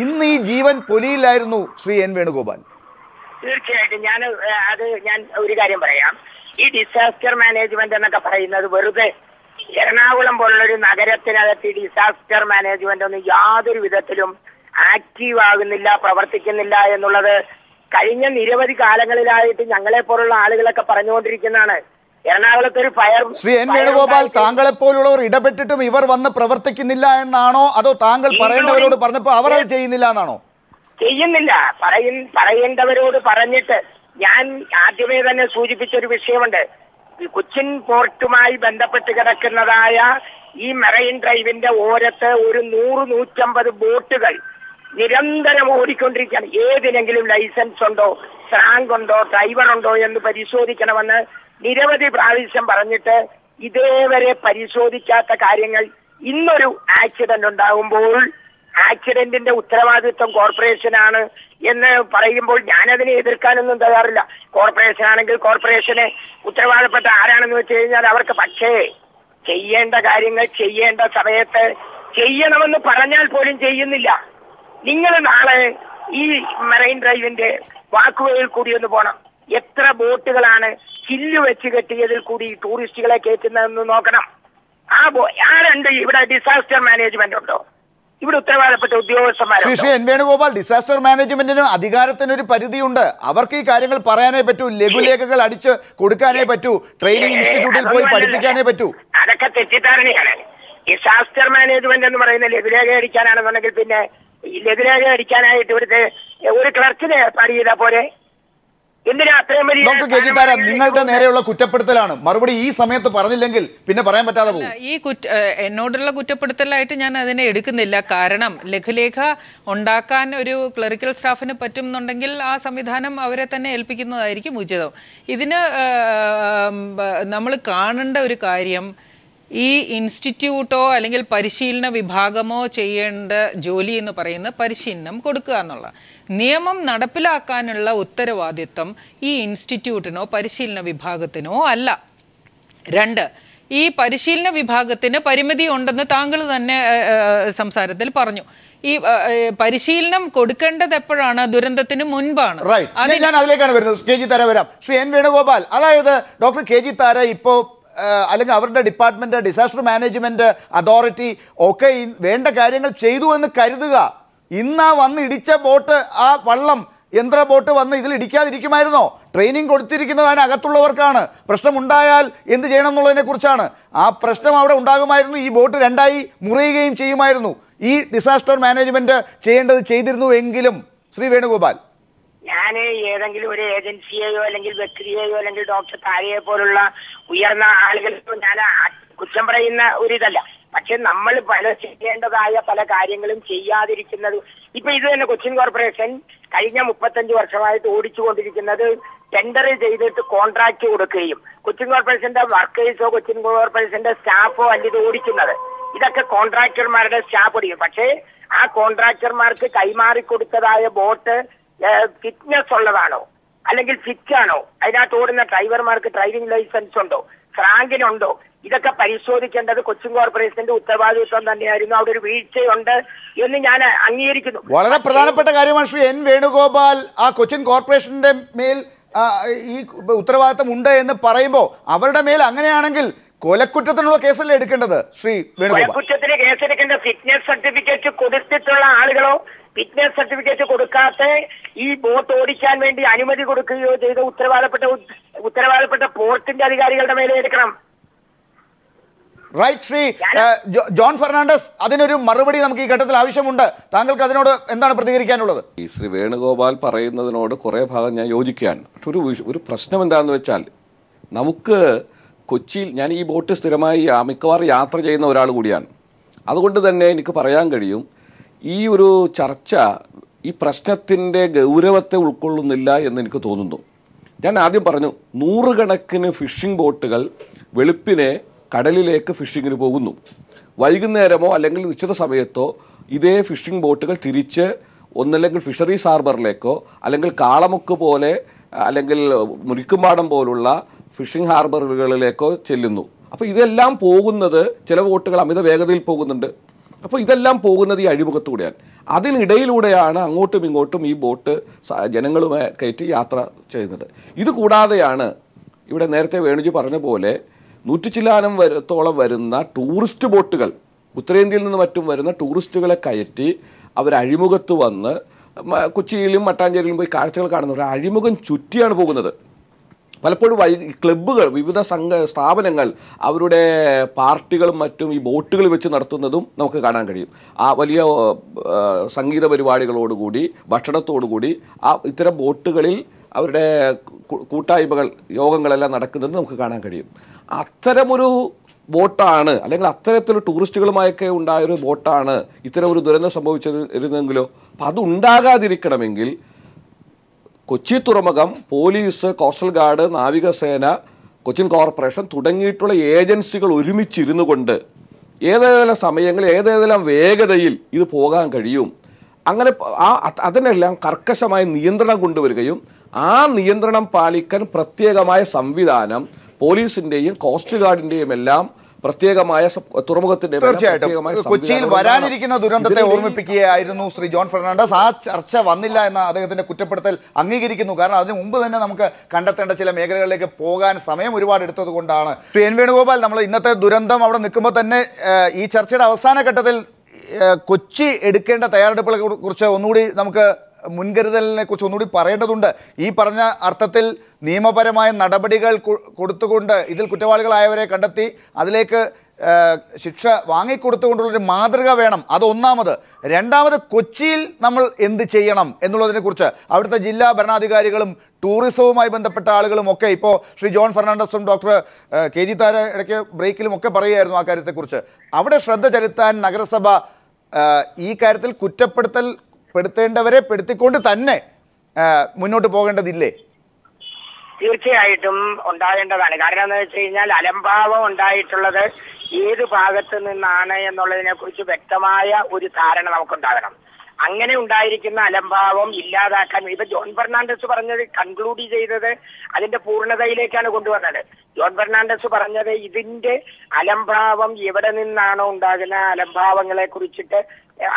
ഇന്ന് ഈ ജീവൻ പൊലിയില്ലായിരുന്നു. ശ്രീ എൻ വേണുഗോപാൽ, തീർച്ചയായിട്ടും ഞാൻ ഒരു കാര്യം പറയാം. ഈ ഡിസാസ്റ്റർ മാനേജ്മെന്റ് എന്നൊക്കെ പറയുന്നത് വെറുതെ എറണാകുളം പോലുള്ളൊരു നഗരത്തിനകത്ത് ഈ ഡിസാസ്റ്റർ മാനേജ്മെന്റ് ഒന്നും യാതൊരു വിധത്തിലും ആക്റ്റീവ് ആകുന്നില്ല, പ്രവർത്തിക്കുന്നില്ല എന്നുള്ളത് കഴിഞ്ഞ നിരവധി കാലങ്ങളിലായിട്ട് ഞങ്ങളെ പോലുള്ള ആളുകളൊക്കെ പറഞ്ഞുകൊണ്ടിരിക്കുന്നതാണ്. എറണാകുളത്ത് ഒരു ഫയർ. ശ്രീ എൻ വേണുഗോപാൽ, താങ്കളെപ്പോലുള്ളവർ ഇടപെട്ടിട്ടും ഇവർ വന്ന് പ്രവർത്തിക്കുന്നില്ല എന്നാണോ, അതോ താങ്കൾ പറയേണ്ടവരോട് പറഞ്ഞപ്പോൾ അവർ അത് ചെയ്യുന്നില്ല എന്നാണോ? ചെയ്യുന്നില്ല. പറയേണ്ടവരോട് പറഞ്ഞിട്ട് ഞാൻ ആദ്യമേ തന്നെ സൂചിപ്പിച്ചൊരു വിഷയമുണ്ട്. കൊച്ചിൻ പോർട്ടുമായി ബന്ധപ്പെട്ട് കിടക്കുന്നതായ ഈ മെറൈൻ ഡ്രൈവിന്റെ ഓരത്ത് ഒരു 100-150 ബോട്ടുകൾ നിരന്തരം ഓടിക്കൊണ്ടിരിക്കുകയാണ്. ഏതിനെങ്കിലും ലൈസൻസ് ഉണ്ടോ, സ്രാങ്ക് ഉണ്ടോ, ഡ്രൈവർ ഉണ്ടോ എന്ന് പരിശോധിക്കണമെന്ന് നിരവധി പ്രാവശ്യം പറഞ്ഞിട്ട് ഇതേവരെ പരിശോധിക്കാത്ത കാര്യങ്ങൾ. ഇന്നൊരു ആക്സിഡന്റ് ഉണ്ടാകുമ്പോൾ ആക്സിഡന്റിന്റെ ഉത്തരവാദിത്വം കോർപ്പറേഷനാണ് എന്ന് പറയുമ്പോൾ ഞാനതിനെ എതിർക്കാനൊന്നും തയ്യാറില്ല. കോർപ്പറേഷൻ ആണെങ്കിൽ കോർപ്പറേഷനെ ഉത്തരവാദപ്പെട്ട ആരാണെന്ന് വെച്ച് കഴിഞ്ഞാൽ അവർക്ക്, പക്ഷേ ചെയ്യേണ്ട കാര്യങ്ങൾ ചെയ്യേണ്ട സമയത്ത് ചെയ്യണമെന്ന് പറഞ്ഞാൽ പോലും ചെയ്യുന്നില്ല. നിങ്ങൾ നാളെ ഈ മെറൈൻ ഡ്രൈവിന്റെ വാക്കുവയിൽ കൂടി ഒന്ന് പോകണം. എത്ര ബോട്ടുകളാണ് ചില്ല് വെച്ച് കെട്ടിയതിൽ കൂടി ടൂറിസ്റ്റുകളെ കയറ്റുന്നതെന്ന് നോക്കണം. ആ രണ്ട് ഇവിടെ ഡിസാസ്റ്റർ മാനേജ്മെന്റ് ഉണ്ടോ? ഇവിടെ ഉത്തരവാദപ്പെട്ട ഉദ്യോഗസ്ഥന്മാർ. ശ്രീ എൻ വേണുഗോപാൽ, ഡിസാസ്റ്റർ മാനേജ്മെന്റിന് അധികാരത്തിനൊരു പരിധിയുണ്ട്. അവർക്ക് ഈ കാര്യങ്ങൾ പറയാനേ പറ്റൂ, ലഘുലേഖകൾ അടിച്ച് കൊടുക്കാനേ പറ്റൂ, ട്രെയിനിങ് ഇൻസ്റ്റിറ്റ്യൂട്ടിൽ പോയി പഠിപ്പിക്കാനേ പറ്റൂ. അതൊക്കെ തെറ്റിദ്ധാരണയാണ്. ഡിസാസ്റ്റർ മാനേജ്മെന്റ് എന്ന് പറയുന്ന ലഘുലേഖ അടിക്കാനാണെന്നുണ്ടെങ്കിൽ പിന്നെ ലഘുലേഖ അടിക്കാനായിട്ട് ഇവിടുത്തെ ഒരു ക്ലർക്കിനെ ഏർപ്പാട് ചെയ്താൽ പോരെ? ഡോക്ടർ കെ ജി താര, നിങ്ങളുടെ നേരെയുള്ള കുറ്റപ്പെടുത്തലാണ്. മറുപടി ഈ സമയത്ത് പറഞ്ഞില്ലെങ്കിൽ പിന്നെ പറയാൻ പറ്റാതെ പോകും. ഈ എന്നോടുള്ള കുറ്റപ്പെടുത്തലായിട്ട് ഞാൻ അതിനെ എടുക്കുന്നില്ല. കാരണം ലഘുലേഖ ഉണ്ടാക്കാൻ ഒരു ക്ലറിക്കൽ സ്റ്റാഫിന് പറ്റുന്നുണ്ടെങ്കിൽ ആ സംവിധാനം അവരെ തന്നെ ഏൽപ്പിക്കുന്നതായിരിക്കും ഉചിതം. ഇതിന് നമ്മൾ കാണേണ്ട ഒരു കാര്യം, ഈ ഇൻസ്റ്റിറ്റ്യൂട്ടോ അല്ലെങ്കിൽ പരിശീലന വിഭാഗമോ ചെയ്യേണ്ട ജോലി എന്ന് പറയുന്നത് പരിശീലനം കൊടുക്കുക എന്നുള്ള. നിയമം നടപ്പിലാക്കാനുള്ള ഉത്തരവാദിത്വം ഈ ഇൻസ്റ്റിറ്റ്യൂട്ടിനോ പരിശീലന വിഭാഗത്തിനോ അല്ല. 2, ഈ പരിശീലന വിഭാഗത്തിന് പരിമിതി ഉണ്ടെന്ന് താങ്കൾ തന്നെ സംസാരത്തിൽ പറഞ്ഞു. ഈ പരിശീലനം കൊടുക്കേണ്ടത് എപ്പോഴാണ്? ദുരന്തത്തിന് മുൻപാണ്. ഞാൻ അതിലേക്കാണ് വരുന്നത്. കെ ജി താര വരാം. ശ്രീ എൻ വേണുഗോപാൽ, അതായത് ഡോക്ടർ കെ ജി താര ഇപ്പോൾ അല്ലെങ്കിൽ അവരുടെ ഡിപ്പാർട്ട്മെന്റ്, ഡിസാസ്റ്റർ മാനേജ്മെന്റ് അതോറിറ്റി ഒക്കെ വേണ്ട കാര്യങ്ങൾ ചെയ്തു എന്ന് കരുതുക. ഇന്ന് വന്ന് ഇടിച്ച ബോട്ട്, ആ വള്ളം യന്ത്ര ബോട്ട് വന്ന് ഇതിൽ ഇടിക്കാതിരിക്കുമായിരുന്നോ? ട്രെയിനിങ് കൊടുത്തിരിക്കുന്നത് അതിനകത്തുള്ളവർക്കാണ്. പ്രശ്നമുണ്ടായാൽ എന്ത് ചെയ്യണം എന്നുള്ളതിനെ കുറിച്ചാണ്. ആ പ്രശ്നം അവിടെ ഉണ്ടാകുമായിരുന്നു. ഈ ബോട്ട് രണ്ടായി മുറിയുകയും ചെയ്യുമായിരുന്നു. ഈ ഡിസാസ്റ്റർ മാനേജ്മെന്റ് ചെയ്യേണ്ടത് ചെയ്തിരുന്നു എങ്കിലും ശ്രീ വേണുഗോപാൽ, ഞാൻ ഏതെങ്കിലും ഒരു ഏജൻസിയെയോ അല്ലെങ്കിൽ വ്യക്തിയെയോ അല്ലെങ്കിൽ ഡോക്ടർ താരയെ പോലുള്ള ഉയർന്ന ആളുകൾക്കോ ഞാൻ കുറ്റം പറയുന്ന ഒരിതല്ല. പക്ഷെ നമ്മൾ ചെയ്യേണ്ടതായ പല കാര്യങ്ങളും ചെയ്യാതിരിക്കുന്നത്. ഇപ്പൊ ഇത് തന്നെ കൊച്ചിൻ കോർപ്പറേഷൻ കഴിഞ്ഞ 35 വർഷമായിട്ട് ഓടിച്ചുകൊണ്ടിരിക്കുന്നത് ടെൻഡർ ചെയ്തിട്ട് കോൺട്രാക്ട് കൊടുക്കുകയും കൊച്ചിൻ കോർപ്പറേഷന്റെ വർക്കേഴ്സോ കൊച്ചിൻ കോർപ്പറേഷന്റെ സ്റ്റാഫോ അല്ല ഇത് ഓടിക്കുന്നത്. ഇതൊക്കെ കോൺട്രാക്ടർമാരുടെ സ്റ്റാഫ് ഓടിക്കും. പക്ഷേ ആ കോൺട്രാക്ടർമാർക്ക് കൈമാറിക്കൊടുത്തതായ ബോട്ട് ഫിറ്റ്നസ് ഉള്ളതാണോ അല്ലെങ്കിൽ ഫിറ്റ് ആണോ, അതിനകത്ത് ഓടുന്ന ഡ്രൈവർമാർക്ക് ഡ്രൈവിംഗ് ലൈസൻസ് ഉണ്ടോ, ഫ്രാങ്കിനുണ്ടോ, ഇതൊക്കെ പരിശോധിക്കേണ്ടത് കൊച്ചിൻ കോർപ്പറേഷന്റെ ഉത്തരവാദിത്വം തന്നെയായിരുന്നു. അവിടെ ഒരു വീഴ്ചയുണ്ട് എന്ന് ഞാൻ അംഗീകരിക്കുന്നു. വളരെ പ്രധാനപ്പെട്ട കാര്യമാണ് ശ്രീ എൻ വേണുഗോപാൽ. ആ കൊച്ചിൻ കോർപ്പറേഷന്റെ മേൽ ഈ ഉത്തരവാദിത്തം ഉണ്ട് എന്ന് പറയുമ്പോൾ അവരുടെ മേൽ അങ്ങനെയാണെങ്കിൽ കൊലക്കുറ്റത്തിനുള്ള കേസല്ലേ എടുക്കേണ്ടത് ശ്രീ വേണുഗോപാൽ? കൊലക്കുറ്റത്തിന് കേസെടുക്കേണ്ട ഫിറ്റ്നസ് സർട്ടിഫിക്കറ്റ് കൊടുത്തിട്ടുള്ള ആളുകളോ ഫിറ്റ്നസ് സർട്ടിഫിക്കറ്റ് കൊടുക്കാത്ത ഈ ബോട്ട് ഓടിക്കാൻ വേണ്ടി അനുമതി കൊടുക്കുകയോ ചെയ്ത ഉത്തരവാദപ്പെട്ട പോർട്ടിന്റെ അധികാരികളുടെ മേലെ എടുക്കണം. റൈറ്റ്. ശ്രീ ജോൺ ഫെർണാണ്ടസ്, അതിനൊരു മറുപടി നമുക്ക് ഈ ഘട്ടത്തിൽ ആവശ്യമുണ്ട്. താങ്കൾക്ക് അതിനോട് എന്താണ് പ്രതികരിക്കാനുള്ളത്? ഈ ശ്രീ വേണുഗോപാൽ പറയുന്നതിനോട് കുറേ ഭാഗം ഞാൻ യോജിക്കുകയാണ്. പക്ഷെ ഒരു പ്രശ്നം എന്താണെന്ന് വെച്ചാൽ, നമുക്ക് കൊച്ചിയിൽ, ഞാൻ ഈ ബോട്ട് സ്ഥിരമായി മിക്കവാറും യാത്ര ചെയ്യുന്ന ഒരാൾ കൂടിയാണ്. അതുകൊണ്ട് തന്നെ എനിക്ക് പറയാൻ കഴിയും, ഈ ഒരു ചർച്ച ഈ പ്രശ്നത്തിൻ്റെ ഗൗരവത്തെ ഉൾക്കൊള്ളുന്നില്ല എന്ന് എനിക്ക് തോന്നുന്നു. ഞാൻ ആദ്യം പറഞ്ഞു, 100 കണക്കിന് ഫിഷിംഗ് ബോട്ടുകൾ വെളുപ്പിനെ കടലിലേക്ക് ഫിഷിങ്ങിന് പോകുന്നു. വൈകുന്നേരമോ അല്ലെങ്കിൽ നിശ്ചിത സമയത്തോ ഇതേ ഫിഷിംഗ് ബോട്ടുകൾ തിരിച്ച് ഒന്നല്ലെങ്കിൽ ഫിഷറീസ് ഹാർബറിലേക്കോ അല്ലെങ്കിൽ കാളമുക്ക് പോലെ അല്ലെങ്കിൽ മുരിക്കുംപാടം പോലുള്ള ഫിഷിംഗ് ഹാർബറുകളിലേക്കോ ചെല്ലുന്നു. അപ്പോൾ ഇതെല്ലാം പോകുന്നത്, ചില ബോട്ടുകൾ അമിത വേഗതയിൽ പോകുന്നുണ്ട്. അപ്പോൾ ഇതെല്ലാം പോകുന്നത് ഈ അഴിമുഖത്തൂടെയാണ്. അതിനിടയിലൂടെയാണ് അങ്ങോട്ടും ഇങ്ങോട്ടും ഈ ബോട്ട് ജനങ്ങളുമായി കയറ്റി യാത്ര ചെയ്യുന്നത്. ഇത് കൂടാതെയാണ് ഇവിടെ നേരത്തെ വേണുജി പറഞ്ഞ പോലെ 100 ചില്ലാനം വരത്തോളം വരുന്ന ടൂറിസ്റ്റ് ബോട്ടുകൾ, ഉത്തരേന്ത്യയിൽ നിന്ന് മറ്റും വരുന്ന ടൂറിസ്റ്റുകളെ കയറ്റി അവർ അഴിമുഖത്ത് വന്ന് കൊച്ചിയിലും മട്ടാഞ്ചേരിയിലും പോയി കാഴ്ചകൾ കാണുന്നവർ അഴിമുഖം ചുറ്റിയാണ് പോകുന്നത്. പലപ്പോഴും ക്ലബ്ബുകൾ, വിവിധ സ്ഥാപനങ്ങൾ അവരുടെ പാർട്ടികളും മറ്റും ഈ ബോട്ടുകൾ വെച്ച് നടത്തുന്നതും നമുക്ക് കാണാൻ കഴിയും. ആ വലിയ സംഗീത പരിപാടികളോടുകൂടി ഭക്ഷണത്തോടുകൂടി ഇത്തരം ബോട്ടുകളിൽ അവരുടെ കൂട്ടായ്മകൾ, യോഗങ്ങളെല്ലാം നടക്കുന്നത് നമുക്ക് കാണാൻ കഴിയും. അത്തരമൊരു ബോട്ടാണ്, അല്ലെങ്കിൽ അത്തരത്തിലുള്ള ടൂറിസ്റ്റുകളുമായൊക്കെ ഉണ്ടായൊരു ബോട്ടാണ് ഇത്തരം ഒരു ദുരന്തം സംഭവിച്ചിരുന്നെങ്കിലോ. അപ്പം അത് ഉണ്ടാകാതിരിക്കണമെങ്കിൽ കൊച്ചി തുറമുഖം, പോലീസ്, കോസ്റ്റൽ ഗാർഡ്, നാവികസേന, കൊച്ചിൻ കോർപ്പറേഷൻ തുടങ്ങിയിട്ടുള്ള ഏജൻസികൾ ഒരുമിച്ചിരുന്നു കൊണ്ട് ഏതേതെല്ലാം സമയങ്ങളിൽ ഏതേതെല്ലാം വേഗതയിൽ ഇത് പോകാൻ കഴിയും, അങ്ങനെ അതിനെല്ലാം കർക്കശമായ നിയന്ത്രണം കൊണ്ടുവരികയും ആ നിയന്ത്രണം പാലിക്കാൻ പ്രത്യേകമായ സംവിധാനം പോലീസിൻ്റെയും കോസ്റ്റ് ഗാർഡിൻ്റെയും എല്ലാം പ്രത്യേകമായ തുറമുഖത്തിന്റെ തീർച്ചയായിട്ടും കൊച്ചിയിൽ വരാനിരിക്കുന്ന ദുരന്തത്തെ ഓർമ്മിപ്പിക്കുകയായിരുന്നു ശ്രീ ജോൺ ഫെർണാണ്ടസ്. ആ ചർച്ച വന്നില്ല എന്ന അദ്ദേഹത്തിന്റെ കുറ്റപ്പെടുത്തൽ അംഗീകരിക്കുന്നു. കാരണം അതിന് മുമ്പ് തന്നെ നമുക്ക് കണ്ടെത്തേണ്ട ചില മേഖലകളിലേക്ക് പോകാൻ സമയം ഒരുപാട് എടുത്തത് കൊണ്ടാണ്. ശ്രീ എൻ വേണുഗോപാൽ, നമ്മൾ ഇന്നത്തെ ദുരന്തം അവിടെ നിൽക്കുമ്പോൾ തന്നെ ഈ ചർച്ചയുടെ അവസാന ഘട്ടത്തിൽ കൊച്ചി എടുക്കേണ്ട തയ്യാറെടുപ്പുകളെ കുറിച്ച് ഒന്നുകൂടി നമുക്ക് മുൻകരുതലിനെ കുറിച്ച് ഒന്നുകൂടി പറയേണ്ടതുണ്ട്. ഈ പറഞ്ഞ അർത്ഥത്തിൽ നിയമപരമായ നടപടികൾ കൊടുത്തുകൊണ്ട് ഇതിൽ കുറ്റവാളികളായവരെ കണ്ടെത്തി അതിലേക്ക് ശിക്ഷ വാങ്ങിക്കൊടുത്തുകൊണ്ടുള്ളൊരു മാതൃക വേണം. അതൊന്നാമത്. രണ്ടാമത്, കൊച്ചിയിൽ നമ്മൾ എന്ത് ചെയ്യണം എന്നുള്ളതിനെക്കുറിച്ച് അവിടുത്തെ ജില്ലാ ഭരണാധികാരികളും ടൂറിസവുമായി ബന്ധപ്പെട്ട ആളുകളും ഒക്കെ, ഇപ്പോൾ ശ്രീ ജോൺ ഫെർണാണ്ടസും ഡോക്ടർ കെ ജി താര ഇടയ്ക്ക് ബ്രേക്കിലും ഒക്കെ പറയുകയായിരുന്നു ആ കാര്യത്തെക്കുറിച്ച്. അവിടെ ശ്രദ്ധ ചെലുത്താൻ നഗരസഭ ഈ കാര്യത്തിൽ പെടുത്തേണ്ടവരെ പെടുത്തിക്കൊണ്ട് തന്നെ മുന്നോട്ട് പോകേണ്ടതില്ലേ? തീർച്ചയായിട്ടും ഉണ്ടാകേണ്ടതാണ്. കാരണം എന്താ വെച്ച് കഴിഞ്ഞാൽ അലംഭാവം ഉണ്ടായിട്ടുള്ളത് ഏത് ഭാഗത്ത് നിന്നാണ് എന്നുള്ളതിനെ കുറിച്ച് വ്യക്തമായ ഒരു ധാരണ നമുക്കുണ്ടാകണം. അങ്ങനെ ഉണ്ടായിരിക്കുന്ന അലംഭാവം ഇല്ലാതാക്കാൻ ഇപ്പൊ ജോൺ ഫെർണാണ്ടസ് പറഞ്ഞത് കൺക്ലൂഡ് ചെയ്തത് അതിന്റെ പൂർണ്ണതയിലേക്കാണ് കൊണ്ടുവന്നത്. ജോൺ ഫെർണാണ്ടസ് പറഞ്ഞത് ഇതിന്റെ അലംഭാവം എവിടെ നിന്നാണോ ഉണ്ടാകുന്ന അലംഭാവങ്ങളെ കുറിച്ചിട്ട്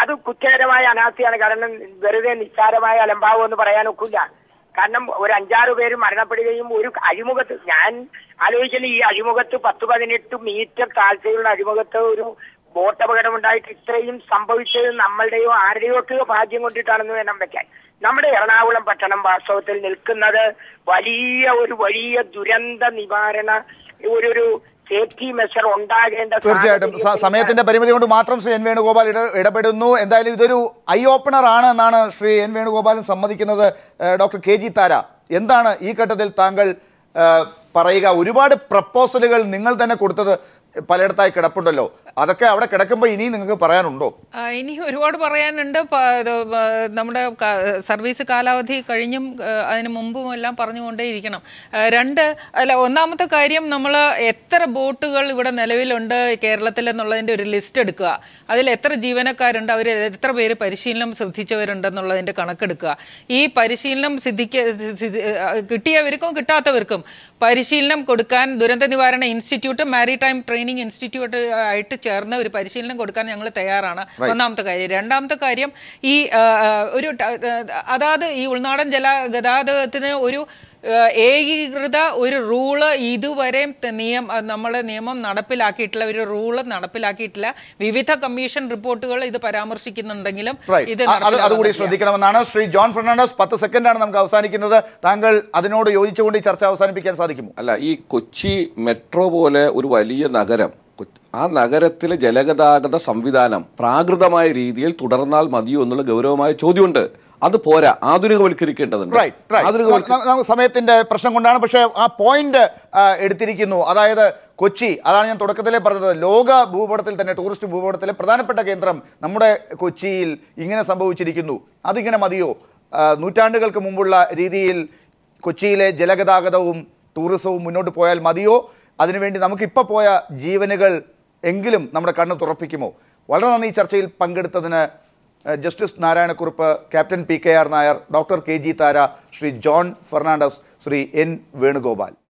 അത് കുറ്റകരമായ അനാസ്ഥയാണ്. കാരണം വെറുതെ നിസ്സാരമായ അലംഭാവം എന്ന് പറയാൻ ഒക്കില്ല. കാരണം ഒരു 5-6 പേര് മരണപ്പെടുകയും ഒരു അഴിമുഖത്ത്, ഞാൻ ആലോചിക്കുന്ന ഈ അഴിമുഖത്ത് 10-18 മീറ്റർ താഴ്ചയുള്ള അഴിമുഖത്ത് ഒരു ബോട്ട് അപകടം ഉണ്ടായിട്ട് ഇത്രയും സംഭവിച്ചത് നമ്മളുടെയോ ആരുടെയോ ഒക്കെ ഭാഗ്യം കൊണ്ടിട്ടാണെന്ന് വേണം വെക്കാൻ. നമ്മുടെ എറണാകുളം പട്ടണം വാസ്തവത്തിൽ നിൽക്കുന്നത് വലിയ ദുരന്ത നിവാരണ ഒരു സേഫ്റ്റി മെഷർ ഉണ്ടാകേണ്ട. തീർച്ചയായിട്ടും സമയത്തിന്റെ പരിമിതി കൊണ്ട് മാത്രം ശ്രീ എൻ വേണുഗോപാൽ ഇടപെടുന്നു. എന്തായാലും ഇതൊരു ഐ ഓപ്പണർ ആണ് എന്നാണ് ശ്രീ എൻ വേണുഗോപാലും സമ്മതിക്കുന്നത്. ഡോക്ടർ കെ ജി താര, എന്താണ് ഈ ഘട്ടത്തിൽ താങ്കൾ പറയുക? ഒരുപാട് പ്രപ്പോസലുകൾ നിങ്ങൾ തന്നെ കൊടുത്തത് പലയിടത്തായി കിടപ്പുണ്ടല്ലോ, അതൊക്കെ അവിടെ കിടക്കുമ്പോൾ ഇനി നിങ്ങൾക്ക് പറയാനുണ്ടോ? ഇനി ഒരുപാട് പറയാനുണ്ട്. നമ്മുടെ സർവീസ് കാലാവധി കഴിഞ്ഞും അതിന് മുമ്പും എല്ലാം പറഞ്ഞുകൊണ്ടേയിരിക്കണം. ഒന്നാമത്തെ കാര്യം, നമ്മൾ എത്ര ബോട്ടുകൾ ഇവിടെ നിലവിലുണ്ട് കേരളത്തിൽ എന്നുള്ളതിൻ്റെ ഒരു ലിസ്റ്റ് എടുക്കുക. അതിൽ എത്ര ജീവനക്കാരുണ്ട്, അവർ എത്ര പേര് പരിശീലനം ശ്രദ്ധിച്ചവരുണ്ടെന്നുള്ളതിൻ്റെ കണക്കെടുക്കുക. ഈ പരിശീലനം കിട്ടിയവർക്കും കിട്ടാത്തവർക്കും പരിശീലനം കൊടുക്കാൻ ദുരന്ത നിവാരണ ഇൻസ്റ്റിറ്റ്യൂട്ട്, മാരിടൈം ട്രെയിനിങ് ഇൻസ്റ്റിറ്റ്യൂട്ട് ആയിട്ട് ചേർന്ന് ഒരു പരിശീലനം കൊടുക്കാൻ ഞങ്ങൾ തയ്യാറാണ്. ഒന്നാമത്തെ കാര്യം. രണ്ടാമത്തെ കാര്യം, അതായത് ഈ ഉൾനാടൻ ഗതാഗതത്തിന് ഒരു ഏകീകൃത ഒരു റൂള് ഇതുവരെ നിയമം നടപ്പിലാക്കിയിട്ടില്ല. ഒരു റൂള് നടപ്പിലാക്കിയിട്ടില്ല. വിവിധ കമ്മീഷൻ റിപ്പോർട്ടുകൾ ഇത് പരാമർശിക്കുന്നുണ്ടെങ്കിലും ഇത് അതുകൂടി ശ്രദ്ധിക്കണമെന്നാണ്. ശ്രീ ജോൺ ഫെർണാണ്ടസ്, 10 സെക്കൻഡാണ് നമുക്ക് അവസാനിക്കുന്നത്. താങ്കൾ അതിനോട് യോജിച്ചുകൊണ്ട് ഈ ചർച്ച അവസാനിപ്പിക്കാൻ സാധിക്കുമോ? അല്ല, ഈ കൊച്ചി മെട്രോ പോലെ ഒരു വലിയ നഗരം, ആ നഗരത്തിലെ ജലഗതാഗത സംവിധാനം പ്രാകൃതമായ രീതിയിൽ തുടർന്നാൽ മതിയോ എന്നുള്ള ഗൗരവമായ ചോദ്യമുണ്ട്. അത് പോരാ, ആധുനികവൽക്കരിക്കേണ്ടതുണ്ട്. സമയത്തിന്റെ പ്രശ്നം കൊണ്ടാണ്, പക്ഷേ ആ പോയിന്റ് എടുത്തിരിക്കുന്നു. അതായത് കൊച്ചി, അതാണ് ഞാൻ തുടക്കത്തിലേ പറഞ്ഞത്, ലോക ഭൂപടത്തിൽ തന്നെ, ടൂറിസ്റ്റ് ഭൂപടത്തിലെ പ്രധാനപ്പെട്ട കേന്ദ്രം നമ്മുടെ കൊച്ചിയിൽ ഇങ്ങനെ സംഭവിച്ചിരിക്കുന്നു. അതിങ്ങനെ മതിയോ? നൂറ്റാണ്ടുകൾക്ക് മുമ്പുള്ള രീതിയിൽ കൊച്ചിയിലെ ജലഗതാഗതവും ടൂറിസവും മുന്നോട്ട് പോയാൽ മതിയോ? അതിനുവേണ്ടി നമുക്കിപ്പോൾ പോയ ജീവനുകൾ എങ്കിലും നമ്മുടെ കണ്ണ് തുറപ്പിക്കുമോ? വളരെ നന്ദി. ഈ ചർച്ചയിൽ പങ്കെടുത്തതിന് justice Narayana Kurup, captain PKR Nair, doctor KG Thara, Shri John Fernandez, Shri N Venugopal.